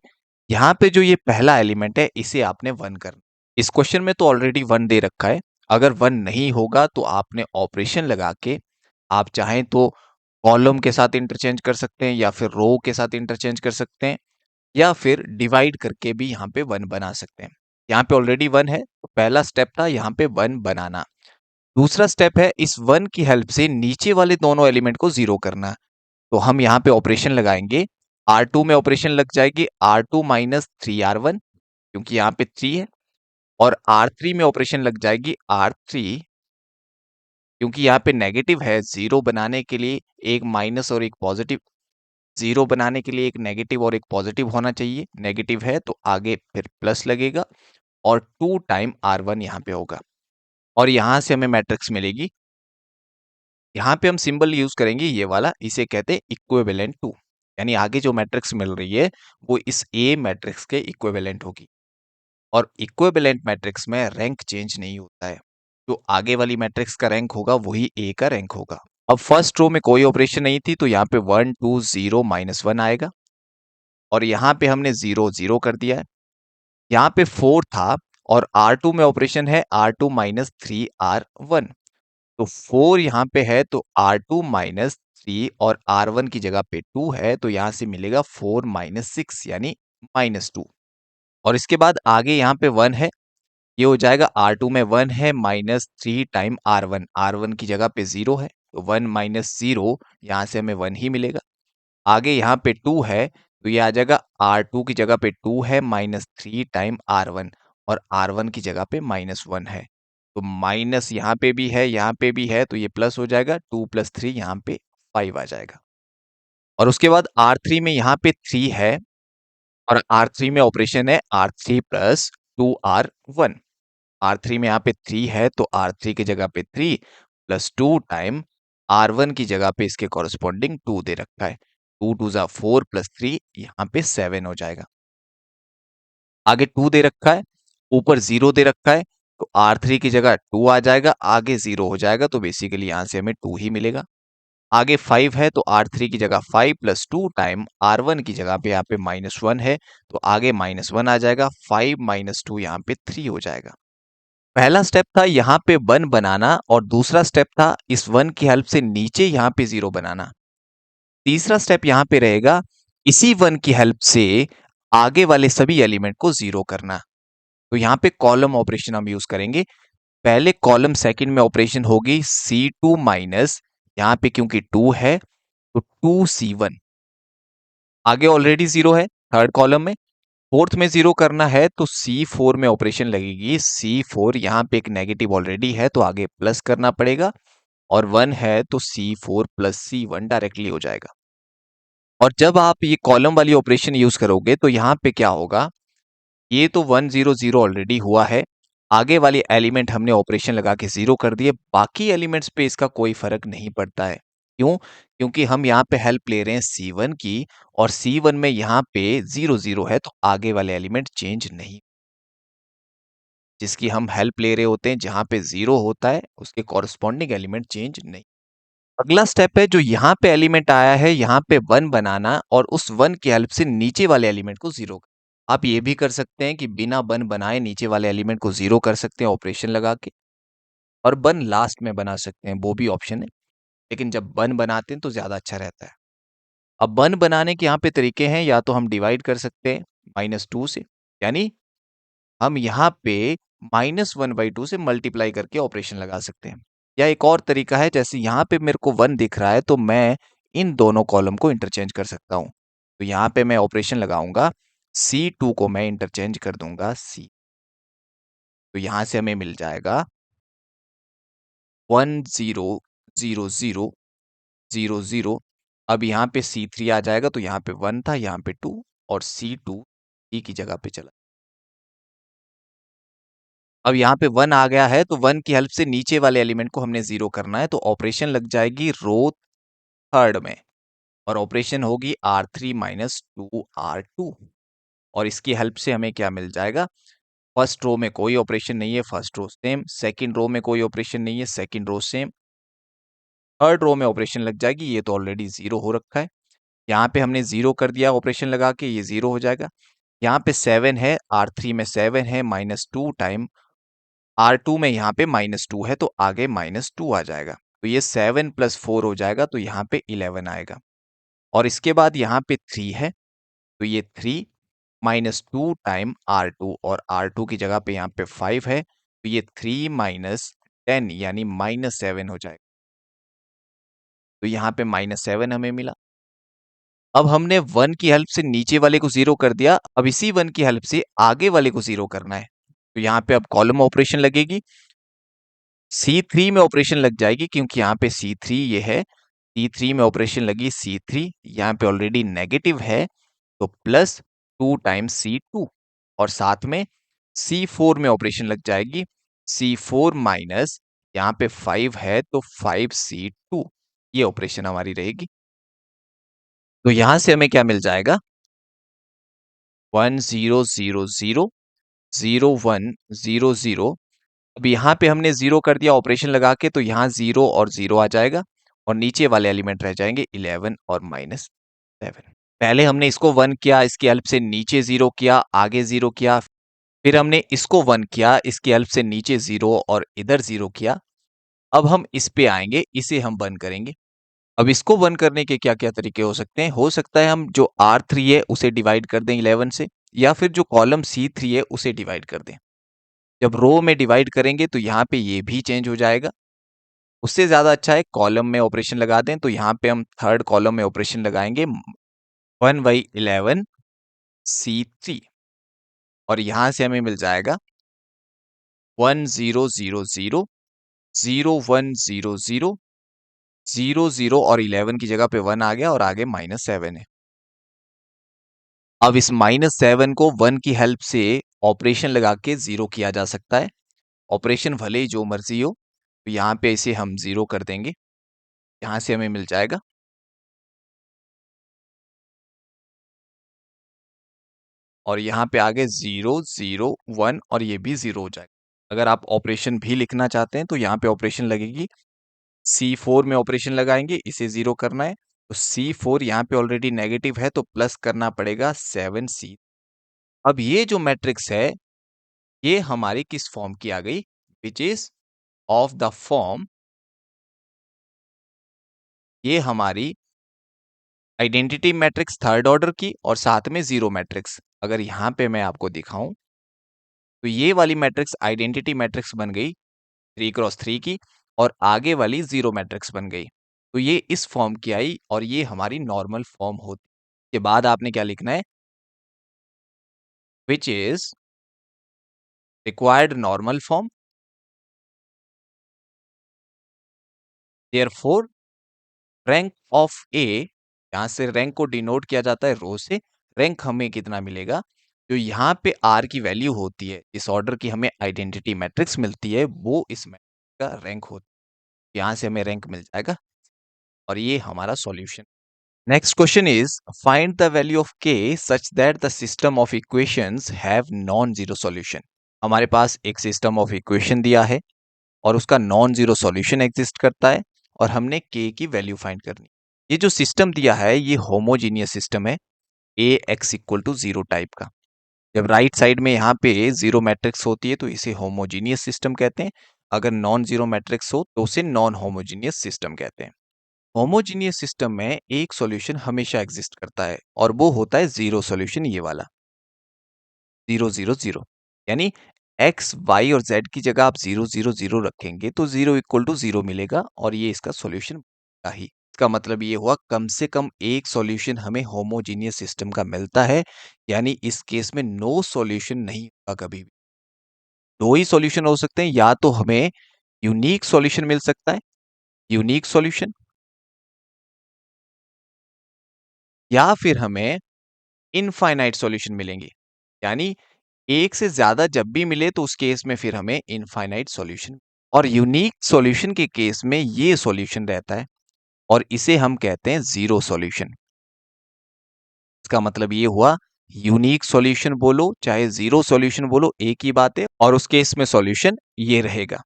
यहाँ पे जो ये पहला एलिमेंट है इसे आपने वन करना। इस क्वेश्चन में तो ऑलरेडी वन दे रखा है, अगर वन नहीं होगा तो आपने ऑपरेशन लगा के, आप चाहें तो कॉलम के साथ इंटरचेंज कर सकते हैं या फिर रो के साथ इंटरचेंज कर सकते हैं, या फिर डिवाइड करके भी यहाँ पे वन बना सकते हैं। यहाँ पे ऑलरेडी वन है, तो पहला स्टेप था यहाँ पे वन बनाना। दूसरा स्टेप है इस वन की हेल्प से नीचे वाले दोनों एलिमेंट को जीरो करना। तो हम यहाँ पे ऑपरेशन लगाएंगे, R2 में ऑपरेशन लग जाएगी R2 माइनस 3R1, क्योंकि यहाँ पे 3 है, और R3 में ऑपरेशन लग जाएगी R3, क्योंकि यहाँ पे नेगेटिव है, जीरो बनाने के लिए एक माइनस और एक पॉजिटिव, जीरो बनाने के लिए एक नेगेटिव और एक पॉजिटिव होना चाहिए, नेगेटिव है तो आगे फिर प्लस लगेगा, और 2 टाइम R1 यहाँ पे होगा, और यहाँ से हमें मैट्रिक्स मिलेगी। यहाँ पे हम सिंबल यूज करेंगे ये वाला, इसे कहते हैं इक्विवेलेंट टू, यानी आगे जो मैट्रिक्स मिल रही है वो इस ए मैट्रिक्स के इक्विवेलेंट होगी। और इक्विवेलेंट मैट्रिक्स में रैंक चेंज नहीं होता है, जो आगे वाली मैट्रिक्स का रैंक होगा वही ए का रैंक होगा। अब फर्स्ट रो में कोई ऑपरेशन नहीं थी तो यहाँ पे 1 2 0 -1 आएगा, और यहाँ पे हमने 0 0 कर दिया है। यहाँ पे 4 था और R2 में ऑपरेशन है R2 माइनस 3R1, तो 4 यहाँ पे है तो R2 माइनस 3, और R1 की जगह पे 2 है तो यहाँ से मिलेगा 4 माइनस 6 यानी -2। और इसके बाद आगे यहाँ पे 1 है, ये हो जाएगा R2 में 1 है माइनस 3 टाइम R1, R1 की जगह पे 0 है तो 1 माइनस 0, यहाँ से हमें 1 ही मिलेगा। आगे यहाँ पे 2 है तो ये आ जाएगा R2 की जगह पे 2 है माइनस 3 टाइम R1, और R1 की जगह पे -1 है, तो माइनस यहाँ पे भी है यहाँ पे भी है तो ये प्लस हो जाएगा, 2 + 3 यहाँ पे 5 आ जाएगा। और उसके बाद R3 में यहाँ पे 3 है, और R3 में ऑपरेशन है R3 + 2R1। R3 में यहाँ पे 3 है तो R3 की जगह पे 3 + 2 टाइम R1 की जगह पे इसके कॉरस्पॉन्डिंग 2 दे रखा है, 2 2 ज़ा 4 + 3 यहाँ पे 7 हो जाएगा। आगे 2 दे रखा है, ऊपर 0 दे रखा है, तो R3 की जगह 2 आ जाएगा, आगे 0 हो जाएगा, तो बेसिकली यहाँ से हमें 2 ही मिलेगा। आगे 5 है तो R3 की जगह 5 + 2 टाइम R1 की जगह पे यहाँ पे -1 है, तो आगे -1 आ जाएगा, 5 - 2 यहाँ पे 3 हो जाएगा। पहला स्टेप था यहाँ पे 1 बनाना, और दूसरा स्टेप था इस 1 की हेल्प से नीचे यहाँ पे 0 बनाना। तीसरा स्टेप यहाँ पे रहेगा इसी 1 की हेल्प से आगे वाले सभी एलिमेंट को 0 करना। तो यहाँ पे कॉलम ऑपरेशन हम यूज करेंगे। पहले कॉलम सेकंड में ऑपरेशन होगी C2 माइनस, यहाँ पे क्योंकि 2 है तो 2C1, आगे ऑलरेडी 0 है थर्ड कॉलम में, फोर्थ में 0 करना है तो C4 में ऑपरेशन लगेगी, C4 यहाँ पे एक नेगेटिव ऑलरेडी है तो आगे प्लस करना पड़ेगा, और 1 है तो C4 + C1 डायरेक्टली हो जाएगा। और जब आप ये कॉलम वाली ऑपरेशन यूज करोगे तो यहाँ पे क्या होगा, ये तो 1 0 0 ऑलरेडी हुआ है, आगे वाले एलिमेंट हमने ऑपरेशन लगा के 0 कर दिए, बाकी एलिमेंट्स पे इसका कोई फर्क नहीं पड़ता है। क्यों? क्योंकि हम यहाँ पे हेल्प ले रहे हैं C1 की, और C1 में यहाँ पे 0 0 है तो आगे वाले एलिमेंट चेंज नहीं, जिसकी हम हेल्प ले रहे होते हैं जहाँ पे 0 होता है उसके कॉरस्पॉन्डिंग एलिमेंट चेंज नहीं। अगला स्टेप है जो यहाँ पे एलिमेंट आया है यहाँ पे 1 बनाना और उस 1 की हेल्प से नीचे वाले एलिमेंट को 0 करना। आप ये भी कर सकते हैं कि बिना 1 बनाए नीचे वाले एलिमेंट को 0 कर सकते हैं ऑपरेशन लगा के, और 1 लास्ट में बना सकते हैं, वो भी ऑप्शन है। लेकिन जब 1 बनाते हैं तो ज़्यादा अच्छा रहता है। अब 1 बनाने के यहाँ पे तरीके हैं, या तो हम डिवाइड कर सकते हैं -2 से, यानी हम यहाँ पे -1/2 से मल्टीप्लाई करके ऑपरेशन लगा सकते हैं। या एक और तरीका है, जैसे यहाँ पे मेरे को 1 दिख रहा है तो मैं इन दोनों कॉलम को इंटरचेंज कर सकता हूँ। तो यहाँ पे मैं ऑपरेशन लगाऊंगा, C2 को मैं इंटरचेंज कर दूंगा C। तो यहाँ से हमें मिल जाएगा 1 0 0 0 0 0। अब यहाँ पे C3 आ जाएगा, तो यहाँ पे 1 था, यहाँ पे 2, और C2 E की जगह पे चला। अब यहाँ पे 1 आ गया है, तो 1 की हेल्प से नीचे वाले एलिमेंट को हमने 0 करना है, तो ऑपरेशन लग जाएगी रो थर्ड में, और ऑपरेशन होगी R3 माइनस 2R2, और इसकी हेल्प से हमें क्या मिल जाएगा? फर्स्ट रो में कोई ऑपरेशन नहीं है, first row same, second row में कोई ऑपरेशन नहीं है, second row same, third row में ऑपरेशन लग जाएगी, ये तो ऑलरेडी 0 हो रखा है। यहाँ पे हमने 0 कर दिया ऑपरेशन लगा के, ये 0 हो जाएगा। यहाँ पे 7 है, R3 में 7 है, -2 टाइम R2 में यहाँ पे -2 है, तो आगे -2 आ जाएगा। तो ये 7 + 4 हो जाएगा, तो यहाँ पे 11 आएगा। और इसके बाद यहाँ पे 3 है, तो ये 3 -2 टाइम R2, और R2 की जगह पे यहाँ पे 5 है, तो ये 3 - 10 यानी -7 हो जाएगा। तो यहाँ पे -7 हमें मिला। अब हमने 1 की हेल्प से नीचे वाले को 0 कर दिया, अब इसी 1 की हेल्प से आगे वाले को 0 करना है। तो यहाँ पे अब कॉलम ऑपरेशन लगेगी, C3 में ऑपरेशन लग जाएगी, क्योंकि यहाँ पे C3 ये है, C3 में ऑपरेशन लगी C3, यहाँ पे ऑलरेडी नेगेटिव है, तो +2 टाइम्स C2, और साथ में C4 में ऑपरेशन लग जाएगी, C4 माइनस यहाँ पे 5 है, तो 5C2, ये ऑपरेशन हमारी रहेगी। तो यहाँ से हमें क्या मिल जाएगा? 1 0 0 0 0 1 0 0। अब यहाँ पे हमने 0 कर दिया ऑपरेशन लगा के, तो यहाँ 0 और 0 आ जाएगा, और नीचे वाले एलिमेंट रह जाएंगे 11 और -7। पहले हमने इसको 1 किया, इसकी हेल्प से नीचे 0 किया, आगे 0 किया, फिर हमने इसको 1 किया, इसकी हेल्प से नीचे 0 और इधर 0 किया। अब हम इस पे आएंगे, इसे हम 1 करेंगे। अब इसको 1 करने के क्या-क्या तरीके हो सकते हैं? हो सकता है हम जो R3 है उसे डिवाइड कर दें 11 से, या फिर जो कॉलम C3 है उसे डिवाइड कर दें। जब रो में डिवाइड करेंगे तो यहाँ पे ये भी चेंज हो जाएगा। उससे ज़्यादा अच्छा है कॉलम में ऑपरेशन लगा दें, तो यहाँ पे हम थर्ड कॉलम में ऑपरेशन लगाएंगे 1/11 C3, और यहाँ से हमें मिल जाएगा 1 0 0 0 0 1 0 0 0 0, और 11 की जगह पे 1 आ गया, और आगे -7 है। अब इस -7 को 1 की हेल्प से ऑपरेशन लगा के 0 किया जा सकता है। ऑपरेशन भले ही जो मर्जी हो, तो यहाँ पे इसे हम 0 कर देंगे। यहाँ से हमें मिल जाएगा, और यहाँ पे आगे 0 0 1, और ये भी 0 हो जाएगा। अगर आप ऑपरेशन भी लिखना चाहते हैं तो यहाँ पे ऑपरेशन लगेगी, C4 में ऑपरेशन लगाएंगे, इसे 0 करना है, तो C4 यहाँ पे ऑलरेडी नेगेटिव है, तो प्लस करना पड़ेगा 7C। अब ये जो मैट्रिक्स है, ये हमारी किस फॉर्म की आ गई? Which is of the form, ये हमारी आइडेंटिटी मैट्रिक्स थर्ड ऑर्डर की, और साथ में जीरो मैट्रिक्स। अगर यहाँ पे मैं आपको दिखाऊं, तो ये वाली मैट्रिक्स आइडेंटिटी मैट्रिक्स बन गई 3x3 की, और आगे वाली जीरो मैट्रिक्स बन गई। तो ये इस फॉर्म की आई, और ये हमारी नॉर्मल फॉर्म होती है। के बाद आपने क्या लिखना है? Which is required normal form, therefore rank of A, यहाँ से रैंक को डिनोट किया जाता है रो से। रैंक हमें कितना मिलेगा? जो यहाँ पे आर की वैल्यू होती है, इस ऑर्डर की हमें आइडेंटिटी मैट्रिक्स मिलती है, वो इस मैट्रिक्स का रैंक होता है। यहाँ से हमें रैंक मिल जाएगा, और ये हमारा solution. Next question is find the value of K such that the system of equations have non zero solution. हमारे पास एक सिस्टम ऑफ इक्वेशन दिया है, और उसका नॉन जीरो सॉल्यूशन एग्जिस्ट करता है, और हमने k की वैल्यू फाइंड करनी। ये जो सिस्टम दिया है ये होमोजीनियस सिस्टम है, Ax इक्वल टू 0 टाइप का। जब राइट साइड में यहाँ पे 0 मैट्रिक्स होती है तो इसे होमोजीनियस सिस्टम कहते हैं। अगर नॉन जीरो मैट्रिक्स हो तो उसे नॉन होमोजीनियस सिस्टम कहते हैं। होमोजीनियस सिस्टम में एक सॉल्यूशन हमेशा एग्जिस्ट करता है और वो होता है जीरो सॉल्यूशन, ये वाला 0 0 0। यानी एक्स वाई और जेड की जगह आप 0 0 0 रखेंगे तो 0 इक्वल टू 0 मिलेगा और ये इसका सॉल्यूशन ही। इसका मतलब ये हुआ कम से कम एक सॉल्यूशन हमें होमोजीनियस सिस्टम का मिलता है, यानी इस केस में नो सॉल्यूशन नहीं होगा कभी भी। दो ही सॉल्यूशन हो सकते हैं, या तो हमें यूनिक सॉल्यूशन मिल सकता है, यूनिक सॉल्यूशन, या फिर हमें इनफाइनाइट सॉल्यूशन मिलेंगे। यानी एक से ज्यादा जब भी मिले तो उस केस में फिर हमें इनफाइनाइट सॉल्यूशन, और यूनिक सॉल्यूशन के केस में ये सॉल्यूशन रहता है और इसे हम कहते हैं जीरो सॉल्यूशन। इसका मतलब ये हुआ यूनिक सॉल्यूशन बोलो चाहे जीरो सॉल्यूशन बोलो एक ही बात है, और उस केस में सॉल्यूशन ये रहेगा।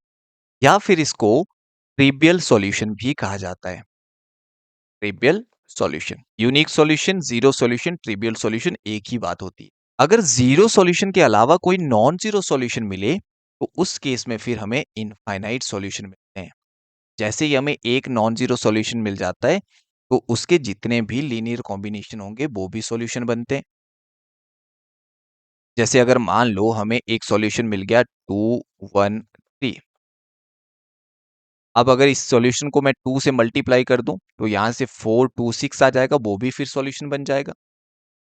या फिर इसको ट्रिवियल सॉल्यूशन भी कहा जाता है। Trivial solution, unique solution, zero solution, trivial solution एक ही बात होती है। अगर जीरो सॉल्यूशन के अलावा कोई नॉन जीरो सॉल्यूशन मिले तो उस केस में फिर हमें इनफाइनाइट सॉल्यूशन मिलते हैं। जैसे ही हमें एक नॉन जीरो सॉल्यूशन मिल जाता है तो उसके जितने भी लीनियर कॉम्बिनेशन होंगे वो भी सॉल्यूशन बनते हैं। जैसे अगर मान लो हमें एक सॉल्यूशन मिल गया 2 1 3, अब अगर इस सॉल्यूशन को मैं 2 से मल्टीप्लाई कर दूं तो यहां से 4 2 6 आ जाएगा, वो भी फिर सॉल्यूशन बन जाएगा।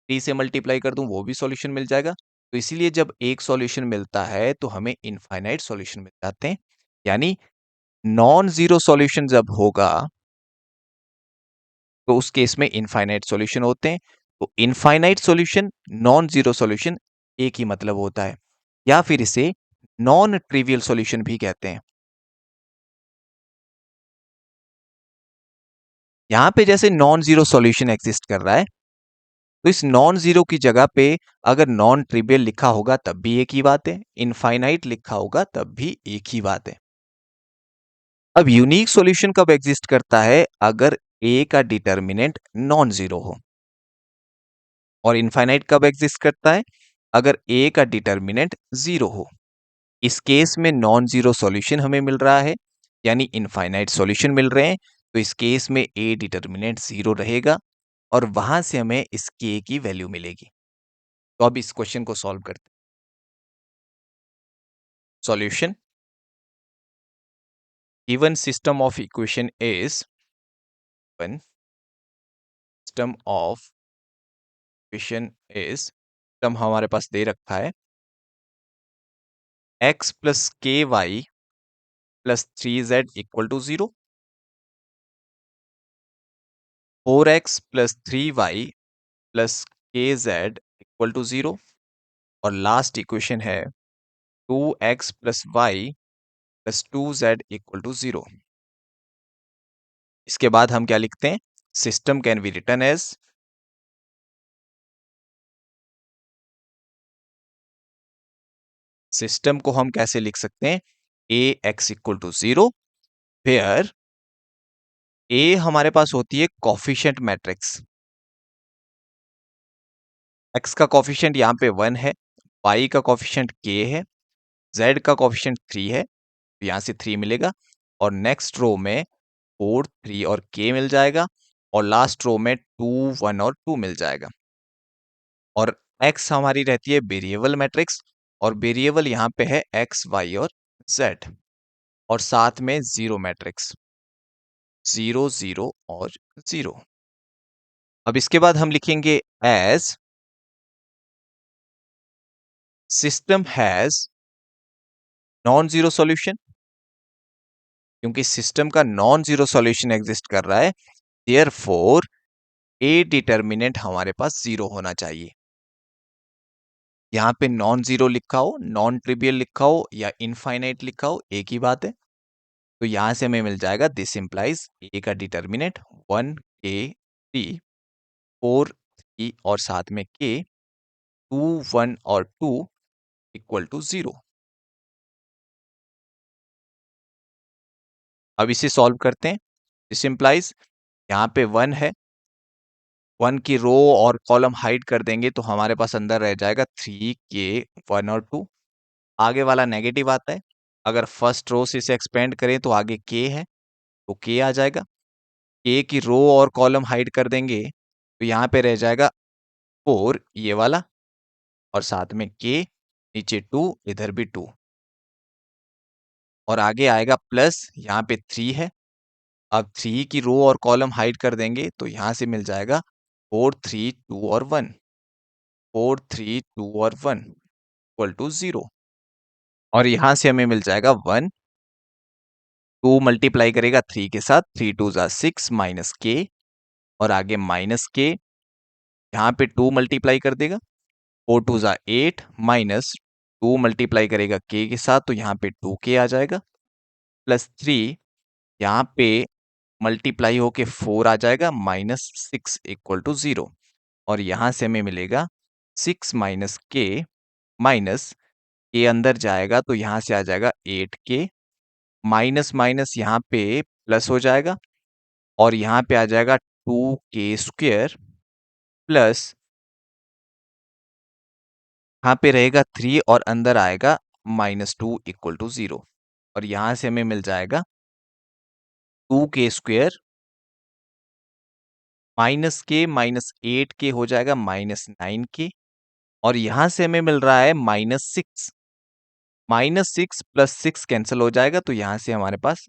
3 से मल्टीप्लाई कर दूं वो भी सॉल्यूशन मिल जाएगा। तो इसीलिए जब एक सॉल्यूशन मिलता है तो हमें इनफाइनाइट सॉल्यूशन मिल जाते हैं। यानी नॉन जीरो सॉल्यूशन जब होगा तो उस केस में इनफाइनाइट सॉल्यूशन होते हैं। तो infinite solution, non zero solution एक ही मतलब होता है, या फिर इसे नॉन ट्रिवियल सॉल्यूशन भी कहते हैं। यहां पे जैसे नॉन जीरो सॉल्यूशन एग्जिस्ट कर रहा है तो इस नॉन जीरो की जगह पे अगर नॉन ट्रिवियल लिखा होगा तब भी एक ही बात है, इनफाइनाइट लिखा होगा तब भी एक ही बात है। अब यूनिक सॉल्यूशन कब एग्जिस्ट करता है? अगर ए का डिटर्मिनेंट नॉन जीरो हो। और इनफाइनाइट कब एग्जिस्ट करता है? अगर ए का डिटर्मिनेंट जीरो हो। इस केस में नॉन जीरो सॉल्यूशन हमें मिल रहा है, यानी इनफाइनाइट सॉल्यूशन मिल रहे हैं, तो इस केस में ए डिटर्मिनेंट जीरो रहेगा और वहां से हमें इस के की वैल्यू मिलेगी। तो अब इस क्वेश्चन को सॉल्व करते हैं। Solution, given system of equation is, one system of equation is, system हमारे पास दे रखा है x plus k y plus 3z equal to 0, 4x plus 3y plus k z equal to 0, और लास्ट इक्वेशन है 2x plus y plus 2z equal to 0। इसके बाद हम क्या लिखते हैं? System can be written as, system को हम कैसे लिख सकते हैं? ए एक्स इक्वल टू 0 वेयर ए हमारे पास होती है कॉफिशिएंट मैट्रिक्स। एक्स का कॉफिशिएंट यहाँ पे 1 है, वाई का कॉफिशिएंट के है, जेड का कॉफिशिएंट 3 है, तो यहाँ से 3 मिलेगा, और नेक्स्ट रो में 4 3 और के मिल जाएगा, और लास्ट रो में 2 1 और 2 मिल जाएगा। और एक्स हमारी रहती है वेरिएबल मैट्रिक्स, और वेरिएबल यहाँ पे है एक्स वाई और जेड, और साथ में जीरो मैट्रिक्स 0 0 और 0। अब इसके बाद हम लिखेंगे as system has non zero solution, क्योंकि सिस्टम का नॉन जीरो सॉल्यूशन एग्जिस्ट कर रहा है, देयरफॉर ए डिटर्मिनेंट हमारे पास जीरो होना चाहिए। यहाँ पे नॉन जीरो लिखा हो, नॉन ट्रिवियल लिखा हो या इनफाइनाइट लिखा हो एक ही बात है। तो यहां से हमें मिल जाएगा दिस इंप्लाइज ए का डिटर्मिनेंट 1 के 3 4 3 और साथ में के 2 1 और 2 इक्वल टू 0। अब इसे सॉल्व करते हैं। दिस इम्प्लाइज यहाँ पे 1 है, 1 की रो और कॉलम हाइड कर देंगे तो हमारे पास अंदर रह जाएगा 3k 1 और 2। आगे वाला नेगेटिव आता है, अगर फर्स्ट रो से इसे एक्सपेंड करें तो आगे k है तो k आ जाएगा। k की रो और कॉलम हाइड कर देंगे तो यहाँ पे रह जाएगा 4 ये वाला, और साथ में k, नीचे 2, इधर भी 2, और आगे आएगा प्लस, यहाँ पे 3 है। अब 3 की रो और कॉलम हाइड कर देंगे तो यहाँ से मिल जाएगा 4 3 2 और 1, 4 3 2 और 1 इक्वल टू 0, और यहाँ से हमें मिल जाएगा 1, 2 मल्टीप्लाई करेगा 3 के साथ, 3 2 जा 6 माइनस k, और आगे माइनस k, यहाँ पे 2 मल्टीप्लाई कर देगा, 4 2 जा 8 माइनस 2 मल्टीप्लाई करेगा k के साथ तो यहाँ पे 2k आ जाएगा, प्लस 3, यहाँ पे मल्टीप्लाई होके 4 आ जाएगा, माइनस 6 इक्वल टू 0, और यहाँ से हमें मिलेगा 6 माइनस k, माइनस k अंदर जाएगा तो यहाँ से आ जाएगा 8k, माइनस माइनस यहाँ पे प्लस हो जाएगा, और यहाँ पे आ जाएगा 2k स्क्वेयर, प्लस यहाँ पे रहेगा 3 और अंदर आएगा -2 इक्वल टू 0, और यहाँ से हमें मिल जाएगा 2k स्क्वेयर माइनस के माइनस 8k हो जाएगा -9k, और यहाँ से हमें मिल रहा है -6, -6 प्लस 6 कैंसिल हो जाएगा तो यहाँ से हमारे पास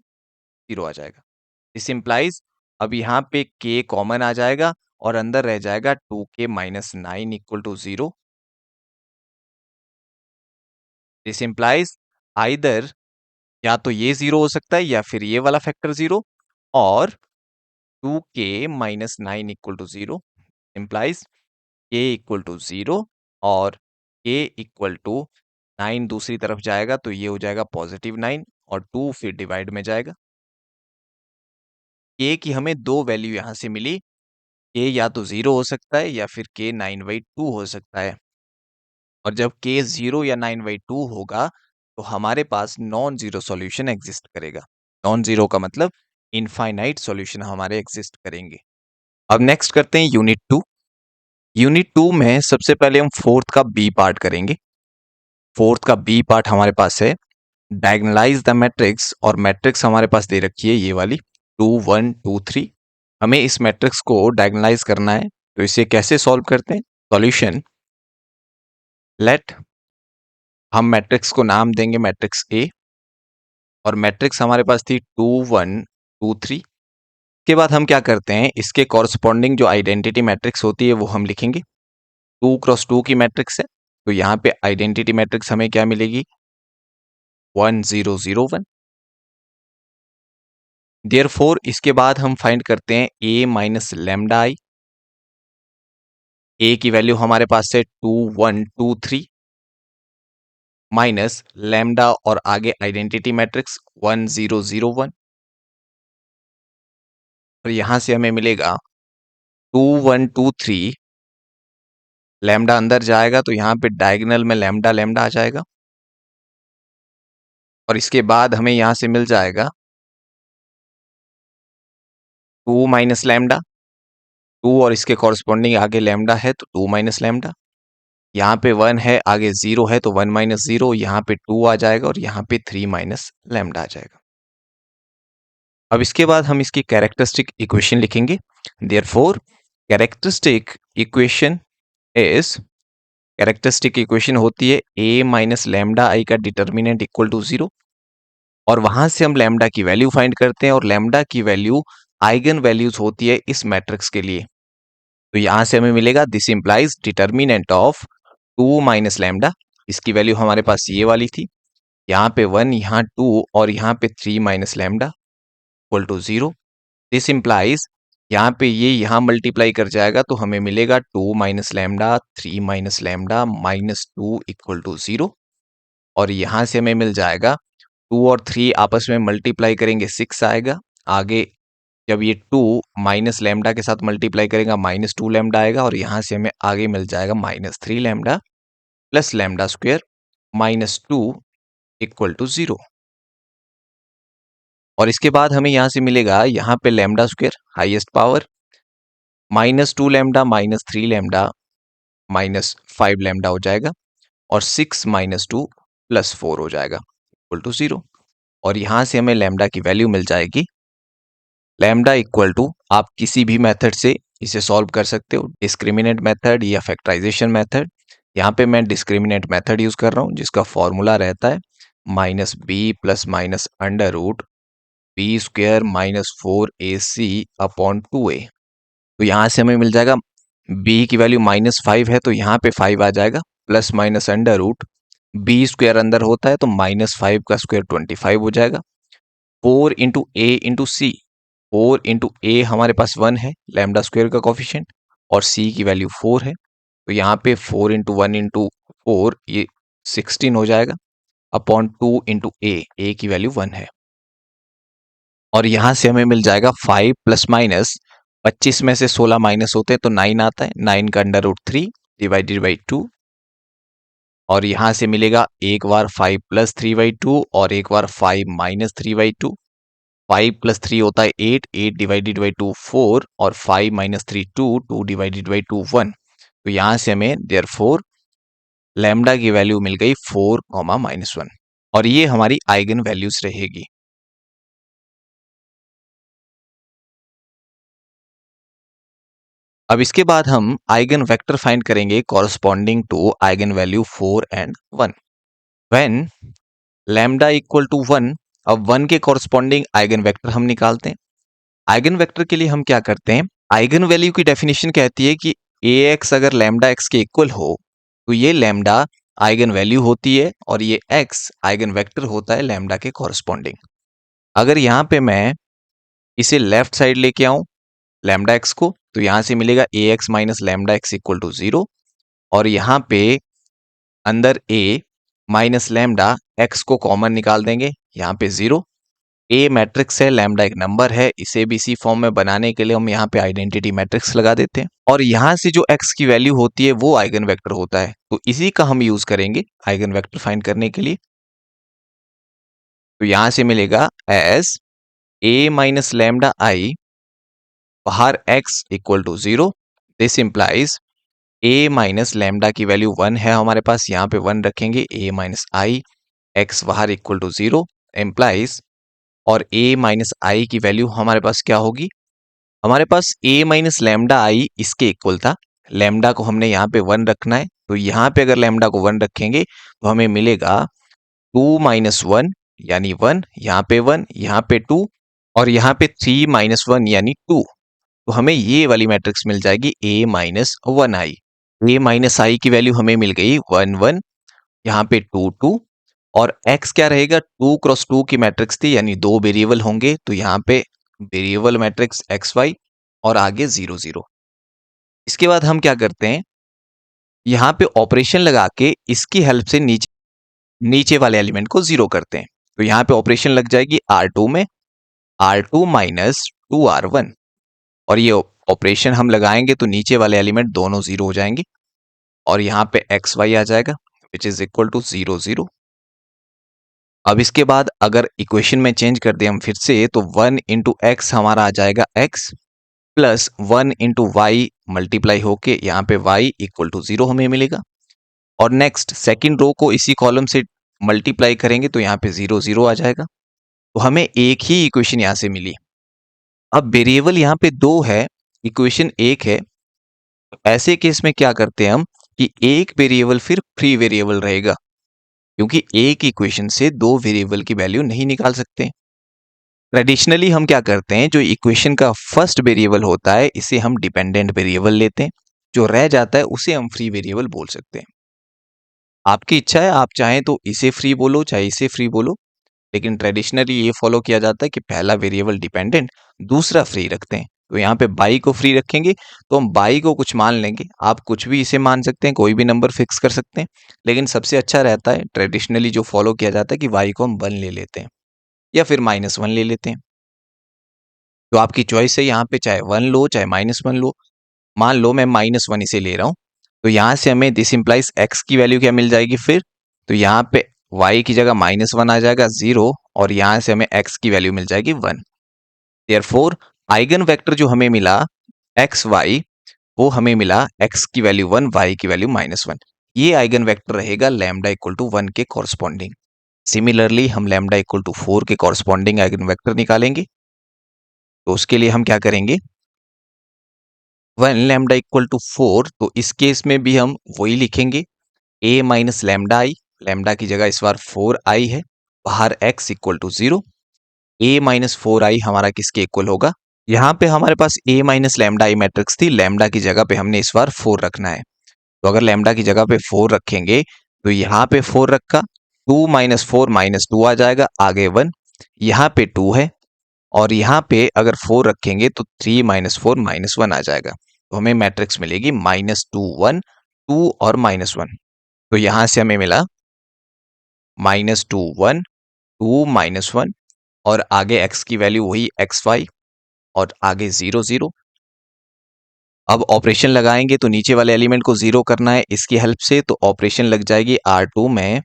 0 आ जाएगा। दिस इम्प्लाइज अब यहाँ पे k कॉमन आ जाएगा और अंदर रह जाएगा 2k minus 9 equal to 0। This implies either या तो ये 0 हो सकता है या फिर ये वाला फैक्टर 0, और 2k minus 9 equal to 0 implies k equal to 0, और k इक्वल टू 9 दूसरी तरफ जाएगा तो ये हो जाएगा +9, और 2 फिर डिवाइड में जाएगा। k की हमें दो वैल्यू यहाँ से मिली, k या तो 0 हो सकता है या फिर k 9/2 हो सकता है, और जब k 0 या 9/2 होगा तो हमारे पास नॉन जीरो सॉल्यूशन एग्जिस्ट करेगा। नॉन जीरो का मतलब इनफाइनाइट सॉल्यूशन हमारे एग्जिस्ट करेंगे। अब नेक्स्ट करते हैं यूनिट 2। यूनिट 2 में सबसे पहले हम फोर्थ का बी पार्ट करेंगे। फोर्थ का बी पार्ट हमारे पास है डायगोनलाइज द मैट्रिक्स, और मैट्रिक्स हमारे पास दे रखी है ये वाली 2 1 2 3। हमें इस मैट्रिक्स को डायगोनलाइज करना है, तो इसे कैसे सॉल्व करते हैं? सॉल्यूशन, लेट हम मैट्रिक्स को नाम देंगे मैट्रिक्स ए, और मैट्रिक्स हमारे पास थी 2 1 2 3। के बाद हम क्या करते हैं, इसके कॉरस्पॉन्डिंग जो आइडेंटिटी मैट्रिक्स होती है वो हम लिखेंगे। 2 क्रॉस 2 की मैट्रिक्स है तो यहाँ पे आइडेंटिटी मैट्रिक्स हमें क्या मिलेगी? 1 0 0 1। देयरफॉर इसके बाद हम फाइंड करते हैं a minus lambda I. a की वैल्यू हमारे पास है 2 1 2 3 माइनस लैम्डा और आगे आइडेंटिटी मैट्रिक्स 1 0 0 1, और यहां से हमें मिलेगा 2 1 2 3, लैम्डा अंदर जाएगा तो यहाँ पे डायगोनल में लैम्डा लैम्डा आ जाएगा, और इसके बाद हमें यहां से मिल जाएगा 2 माइनस लैम्डा, 2 और इसके कॉरस्पॉन्डिंग आगे लैम्डा है तो 2 माइनस लैम्डा, यहाँ पे 1 है आगे 0 है तो 1 माइनस 0, यहाँ पे 2 आ जाएगा और यहाँ पे 3 माइनस लैम्डा आ जाएगा। अब इसके बाद हम इसकी कैरेक्टरिस्टिक इक्वेशन लिखेंगे। Therefore characteristic equation is, characteristic equation होती है a माइनस लैम्डा आई का डिटर्मिनेंट इक्वल टू 0, और वहां से हम लैम्डा की वैल्यू फाइंड करते हैं, और लैम्डा की वैल्यू आइगन वैल्यूज होती है इस मैट्रिक्स के लिए। तो यहां से हमें मिलेगा this implies determinant of 2 minus lambda, इसकी वैल्यू हमारे पास ये वाली थी, यहाँ पे 1, यहाँ 2 और यहाँ पे 3 minus lambda equal to 0। This implies यहाँ पे ये यहाँ मल्टीप्लाई कर जाएगा तो हमें मिलेगा 2 minus lambda 3 minus lambda -2 equal to 0, और यहाँ से हमें मिल जाएगा 2 और 3 आपस में मल्टीप्लाई करेंगे 6 आएगा, आगे जब ये 2 माइनस लैम्डा के साथ मल्टीप्लाई करेगा -2 लैम्डा आएगा, और यहाँ से हमें आगे मिल जाएगा -3 lambda plus lambda square -2 equal to 0। और इसके बाद हमें यहाँ से मिलेगा यहाँ पे lambda square highest power -2 lambda -3 lambda -5 lambda हो जाएगा और 6 - 2 + 4 हो जाएगा इक्वल टू 0। और यहाँ से हमें लैम्डा की वैल्यू मिल जाएगी लैम्डा इक्वल टू, आप किसी भी मेथड से इसे सॉल्व कर सकते हो, डिस्क्रिमिनेंट मेथड या फैक्टराइजेशन मेथड। यहाँ पे मैं डिस्क्रिमिनेंट मेथड यूज कर रहा हूँ जिसका फॉर्मूला रहता है -b + -√b² -4ac upon 2a। तो यहाँ से हमें मिल जाएगा b की वैल्यू -5 है तो यहाँ पे 5 आ जाएगा, plus minus under root b² अंदर होता है तो -5 का स्क्वायर 25 हो जाएगा। 4 into a into C, 4 into A हमारे पास 1 है लैम्डा स्क्वायर का कोफिशिएंट और c की वैल्यू 4 है तो यहाँ पे 4 इंटू 1 इंटू 4 ये 16 हो जाएगा अपॉन 2 इंटू ए की वैल्यू 1 है। और यहाँ से हमें मिल जाएगा 5 प्लस माइनस 25 में से 16 माइनस होते हैं तो 9 आता है, 9 का अंडर रूट 3 डिवाइडेड बाई 2। और यहाँ से मिलेगा एक बार 5 + 3/2 और एक बार 5 - 3/2। 5 + 3 होता है 8, 8 डिवाइडेड बाई 2 4 और 5 - 3 2, 2 डिवाइडेड बाई 2 1। तो यहाँ से हमें देयरफॉर लैम्डा की वैल्यू मिल गई 4, -1 और ये हमारी आइगन वैल्यूज रहेगी। अब इसके बाद हम आइगन वेक्टर फाइंड करेंगे corresponding to eigen value 4 and 1 when lambda equal to 1। अब 1 के कॉरस्पॉन्डिंग आइगन वेक्टर हम निकालते हैं। आइगन वेक्टर के लिए हम क्या करते हैं, आइगन वैल्यू की डेफिनेशन कहती है कि ax अगर लैम्डा x के इक्वल हो तो ये लैम्डा आइगन वैल्यू होती है और ये x आइगन वेक्टर होता है लैम्डा के कॉरस्पॉन्डिंग। अगर यहाँ पे मैं इसे लेफ्ट साइड लेके आऊं लैम्डा एक्स को तो यहाँ से मिलेगा ax minus lambda X equal to 0 और यहाँ पे अंदर a माइनस लैम्डा एक्स को कॉमन निकाल देंगे, यहाँ पे 0। ए मैट्रिक्स है, लैम्डा एक नंबर है, इसे भी इसी फॉर्म में बनाने के लिए हम यहाँ पे आइडेंटिटी मैट्रिक्स लगा देते हैं और यहाँ से जो x की वैल्यू होती है वो आइगन वेक्टर होता है तो इसी का हम यूज करेंगे आइगन वेक्टर फाइंड करने के लिए। तो यहाँ से मिलेगा as a minus lambda I बाहर x equal to 0। This implies a minus lambda की वैल्यू 1 है हमारे पास, यहाँ पे 1 रखेंगे a माइनस आई एक्स बाहर इक्वल टू 0 एम्प्लाइज। और a माइनस आई की वैल्यू हमारे पास क्या होगी, हमारे पास a माइनस लैम्डा आई इसके इक्वल था, लैम्डा को हमने यहाँ पे 1 रखना है तो यहाँ पे अगर लैम्डा को 1 रखेंगे तो हमें मिलेगा 2 - 1 यानी 1, यहाँ पे 1, यहाँ पे 2 और यहाँ पे 3 - 1 यानी 2। तो हमें ये वाली मैट्रिक्स मिल जाएगी a minus 1 I. a minus I की वैल्यू हमें मिल गई 1 1, यहाँ पे 2 2 और x क्या रहेगा 2 क्रॉस 2 की मैट्रिक्स थी यानी 2 वेरिएबल होंगे तो यहाँ पे वेरिएबल मैट्रिक्स एक्स वाई और आगे 0 0। इसके बाद हम क्या करते हैं, यहाँ पे ऑपरेशन लगा के इसकी हेल्प से नीचे नीचे वाले एलिमेंट को 0 करते हैं। तो यहाँ पे ऑपरेशन लग जाएगी R2 में, R2 माइनस 2R1 और ये ऑपरेशन हम लगाएंगे तो नीचे वाले एलिमेंट दोनों 0 हो जाएंगे और यहाँ पे एक्स वाई आ जाएगा विच इज इक्वल टू 0 0। अब इसके बाद अगर इक्वेशन में चेंज कर दें हम फिर से तो 1 इंटू एक्स हमारा आ जाएगा x plus 1 into Y multiply होके यहाँ पे y इक्वल टू 0 हमें मिलेगा। और नेक्स्ट सेकंड रो को इसी कॉलम से मल्टीप्लाई करेंगे तो यहाँ पे 0 0 आ जाएगा तो हमें एक ही इक्वेशन यहाँ से मिली। अब वेरिएबल यहाँ पे 2 है, इक्वेशन 1 है, ऐसे केस में क्या करते हैं हम कि एक वेरिएबल फिर फ्री वेरिएबल रहेगा क्योंकि एक इक्वेशन से 2 वेरिएबल की वैल्यू नहीं निकाल सकते। ट्रेडिशनली हम क्या करते हैं, जो इक्वेशन का फर्स्ट वेरिएबल होता है इसे हम डिपेंडेंट वेरिएबल लेते हैं, जो रह जाता है उसे हम फ्री वेरिएबल बोल सकते हैं। आपकी इच्छा है, आप चाहें तो इसे फ्री बोलो चाहे इसे फ्री बोलो, लेकिन ट्रेडिशनली ये फॉलो किया जाता है कि पहला वेरिएबल डिपेंडेंट दूसरा फ्री रखते हैं। तो यहाँ पे बाई को फ्री रखेंगे तो हम बाई को कुछ मान लेंगे, आप कुछ भी इसे मान सकते हैं, कोई भी नंबर फिक्स कर सकते हैं, लेकिन सबसे अच्छा रहता है ट्रेडिशनली जो फॉलो किया जाता है कि वाई को हम 1 ले लेते हैं या फिर -1 ले लेते हैं। तो आपकी चॉइस है, यहाँ पे चाहे 1 लो चाहे -1 लो। मान लो मैं -1 इसे ले रहा हूँ तो यहाँ से हमें दिस इंप्लाइज x की वैल्यू क्या मिल जाएगी फिर, तो यहाँ पे y की जगह -1 आ जाएगा 0 और यहाँ से हमें x की वैल्यू मिल जाएगी 1। देयरफॉर आइगन वेक्टर जो हमें मिला एक्स वाई, वो हमें मिला x की वैल्यू 1, y की वैल्यू -1। ये आइगन वेक्टर रहेगा लैम्डा इक्वल टू 1 के कॉरस्पॉन्डिंग। सिमिलरली हम लैम्डा इक्वल टू 4 के कॉरस्पॉन्डिंग आइगन वेक्टर निकालेंगे। तो उसके लिए हम क्या करेंगे, 1 लैम्डा इक्वल टू 4, तो इस केस में भी हम वही लिखेंगे, a minus lambda I, lambda की जगह इस बार 4i है, बाहर x equal to 0, a minus 4i हमारा किसके इक्वल होगा, यहाँ पे हमारे पास a minus lambda I matrix थी, लैम्डा की जगह पे हमने इस बार 4 रखना है। तो अगर लैम्डा की जगह पे 4 रखेंगे तो यहाँ पे 4 रखा, 2 माइनस 4 -2 आ जाएगा, आगे 1, यहाँ पे 2 है और यहाँ पे अगर 4 रखेंगे तो 3 माइनस 4 -1 आ जाएगा। तो हमें मैट्रिक्स मिलेगी -2 1 2 और -1। तो यहाँ से हमें मिला -2 1 2 -1 और आगे x की वैल्यू वही xy और आगे 0 0। अब ऑपरेशन लगाएंगे तो नीचे वाले एलिमेंट को 0 करना है इसकी हेल्प से, तो ऑपरेशन लग जाएगी R2 में,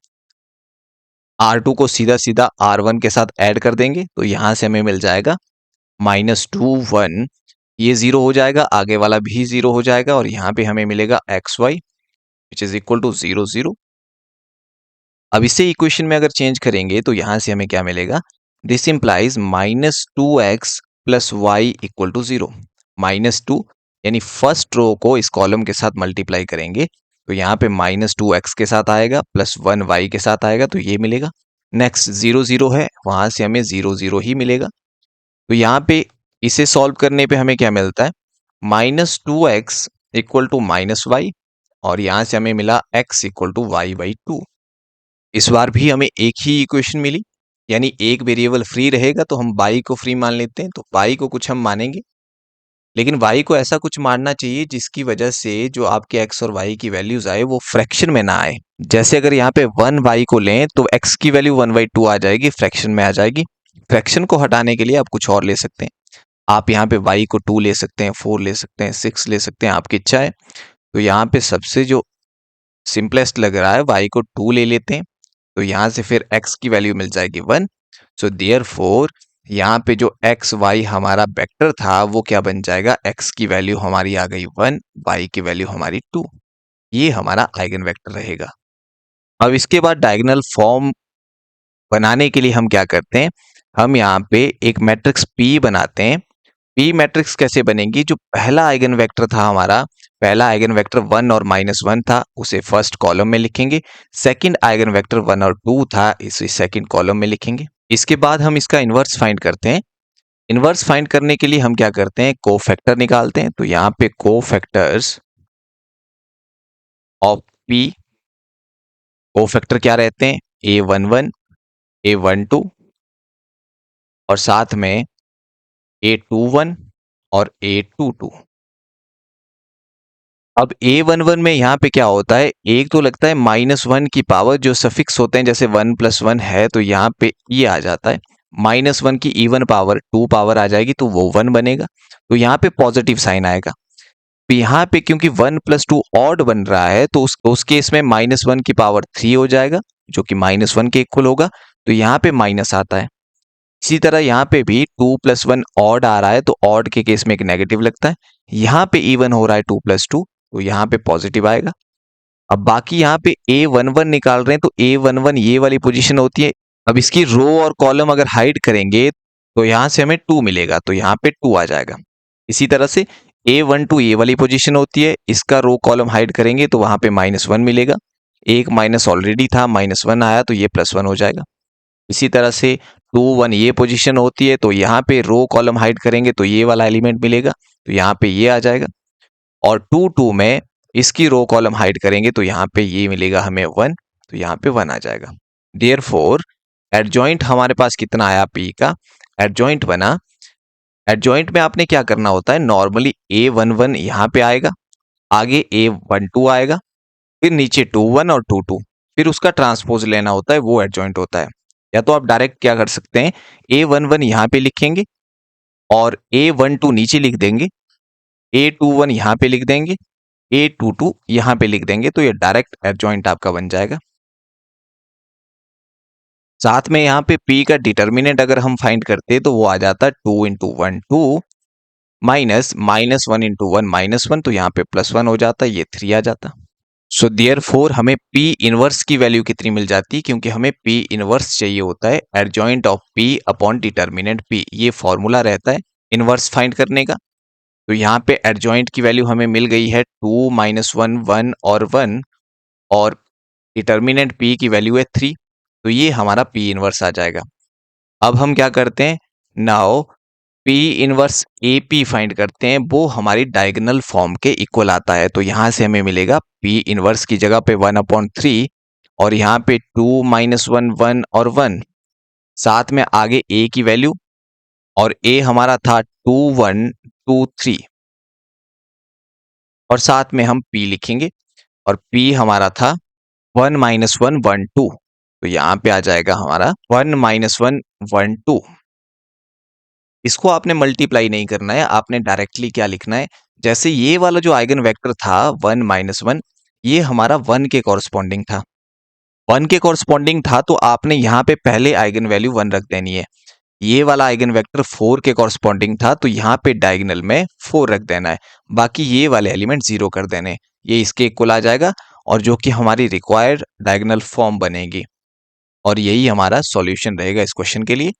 R2 को सीधा सीधा R1 के साथ ऐड कर देंगे, तो यहाँ से हमें मिल जाएगा -2 1, ये 0 हो जाएगा, आगे वाला भी 0 हो जाएगा और यहाँ पे हमें मिलेगा xy which is equal to 0 0। अब इसे इक्वेशन में अगर चेंज करेंगे तो यहाँ से हमें क्या मिलेगा, this implies -2x plus y equal to 0। -2 यानी फर्स्ट रो को इस कॉलम के साथ मल्टीप्लाई करेंगे तो यहाँ पे -2x के साथ आएगा प्लस 1y के साथ आएगा, तो ये मिलेगा। नेक्स्ट 0 0 है, वहां से हमें 0 0 ही मिलेगा। तो यहाँ पे इसे सॉल्व करने पे हमें क्या मिलता है, -2x इक्वल टू -y और यहाँ से हमें मिला x इक्वल टू y/2। इस बार भी हमें एक ही इक्वेशन मिली, यानी एक वेरिएबल फ्री रहेगा तो हम y को फ्री मान लेते हैं, तो y को कुछ हम मानेंगे, लेकिन y को ऐसा कुछ मानना चाहिए जिसकी वजह से जो आपके x और y की वैल्यूज आए वो फ्रैक्शन में ना आए। जैसे अगर यहाँ पे 1y को लें तो x की वैल्यू 1/2 आ जाएगी, फ्रैक्शन में आ जाएगी। फ्रैक्शन को हटाने के लिए आप कुछ और ले सकते हैं, आप यहाँ पे y को 2 ले सकते हैं, 4 ले सकते हैं, 6 ले सकते हैं, आपकी इच्छा है। तो यहाँ पे सबसे जो सिंपलेस्ट लग रहा है y को 2 ले लेते हैं, तो यहाँ से फिर x की वैल्यू मिल जाएगी 1। सो देयरफॉर यहाँ पे जो x y हमारा वेक्टर था वो क्या बन जाएगा, x की वैल्यू हमारी आ गई 1, y की वैल्यू हमारी 2। ये हमारा आइगन वेक्टर रहेगा। अब इसके बाद डायगोनल फॉर्म बनाने के लिए हम क्या करते हैं, हम यहाँ पे एक मैट्रिक्स P बनाते हैं। P मैट्रिक्स कैसे बनेगी, जो पहला आइगन वेक्टर था हमारा, पहला आइगन वेक्टर 1 और -1 था, उसे फर्स्ट कॉलम में लिखेंगे। सेकंड आइगन वेक्टर 1 और 2 था, इसे सेकंड कॉलम में लिखेंगे। इसके बाद हम इसका इन्वर्स फाइंड करते हैं। इन्वर्स फाइंड करने के लिए हम क्या करते हैं, कोफैक्टर निकालते हैं। तो यहाँ पे कोफैक्टर्स ऑफ P, कोफैक्टर क्या रहते हैं, A11 A12 और साथ में A21 और A22। अब A11 में यहाँ पे क्या होता है, एक तो लगता है -1 की पावर, जो सफिक्स होते हैं जैसे 1 + 1 है तो यहाँ पे ये आ जाता है, -1 की इवन पावर 2 पावर आ जाएगी तो वो 1 बनेगा, तो यहाँ पे पॉजिटिव साइन आएगा। तो यहाँ पे क्योंकि 1 + 2 ऑड बन रहा है तो उस केस में -1 की पावर 3 हो जाएगा जो कि -1 के इक्वल होगा, तो यहाँ पे माइनस आता है। इसी तरह यहाँ पे भी 2 + 1 ऑड आ रहा है तो ऑड के केस में एक नेगेटिव लगता है। यहाँ पे इवन हो रहा है 2 + 2, तो यहाँ पे पॉजिटिव आएगा। अब बाकी यहाँ पे A11 निकाल रहे हैं तो A11 ये वाली पोजीशन होती है। अब इसकी रो और कॉलम अगर हाइड करेंगे तो यहाँ से हमें 2 मिलेगा, तो यहाँ पे 2 आ जाएगा। इसी तरह से A12 ये वाली पोजीशन होती है, इसका रो कॉलम हाइड करेंगे तो वहां पे -1 मिलेगा। एक माइनस ऑलरेडी था, -1 आया तो ये +1 हो जाएगा। इसी तरह से 2 1 ये पोजीशन होती है, तो यहाँ पे रो कॉलम हाइड करेंगे तो ये वाला एलिमेंट मिलेगा, तो यहाँ पे ये आ जाएगा। और 2 2 में इसकी रो कॉलम हाइड करेंगे तो यहाँ पे ये मिलेगा हमें 1, तो यहाँ पे 1 आ जाएगा। देयरफॉर एडजॉइंट हमारे पास कितना आया, P का एडजॉइंट बना। एडजॉइंट में आपने क्या करना होता है, नॉर्मली A11 यहाँ पे आएगा, आगे A12 आएगा, फिर नीचे 2 1 और 2 2, फिर उसका ट्रांसपोज लेना होता है, वो एडजॉइंट होता है। या तो आप डायरेक्ट क्या कर सकते हैं, A11 यहाँ पे लिखेंगे और A12 नीचे लिख देंगे, A21 यहाँ पे लिख देंगे, A22 यहाँ पे लिख देंगे, तो ये डायरेक्ट एडजॉइंट आपका बन जाएगा। साथ में यहाँ पे p का डिटर्मिनेंट अगर हम फाइंड करते तो वो आ जाता 2 इंटू 1 2 माइनस -1 इंटू 1 -1, तो यहाँ पे +1 हो जाता, ये 3 आ जाता। सो देयरफॉर हमें P इनवर्स की वैल्यू कितनी मिल जाती है, क्योंकि हमें P इनवर्स चाहिए होता है adjoint of P upon determinant P, ये फॉर्मूला रहता है इनवर्स फाइंड करने का। तो यहाँ पे एडजॉइंट की वैल्यू हमें मिल गई है 2 -1 1 और 1, और डिटर्मिनेंट P की वैल्यू है 3, तो ये हमारा P इनवर्स आ जाएगा। अब हम क्या करते हैं, now P inverse AP find करते हैं, वो हमारी डायगोनल फॉर्म के इक्वल आता है। तो यहाँ से हमें मिलेगा P इनवर्स की जगह पे 1/3, और यहाँ पे 2 -1 1 और 1, साथ में आगे A की वैल्यू, और A हमारा था 2 1 2 3, और साथ में हम P लिखेंगे, और P हमारा था 1 -1 1 2, तो यहाँ पे आ जाएगा हमारा 1 -1 1 2। इसको आपने मल्टीप्लाई नहीं करना है, आपने डायरेक्टली क्या लिखना है, जैसे ये वाला जो आइगन वेक्टर था 1 -1, ये हमारा 1 के कॉरस्पॉन्डिंग था। 1 के कॉरस्पॉन्डिंग था तो आपने यहाँ पे पहले आइगन वैल्यू 1 रख देनी है। ये वाला आइगन वेक्टर 4 के कॉरस्पॉन्डिंग था तो यहाँ पे डायगोनल में 4 रख देना है। बाकी ये वाले एलिमेंट 0 कर देने, ये इसके इक्वल आ जाएगा, और जो कि हमारी रिक्वायर्ड डायगोनल फॉर्म बनेगी, और यही हमारा सॉल्यूशन रहेगा इस क्वेश्चन के लिए।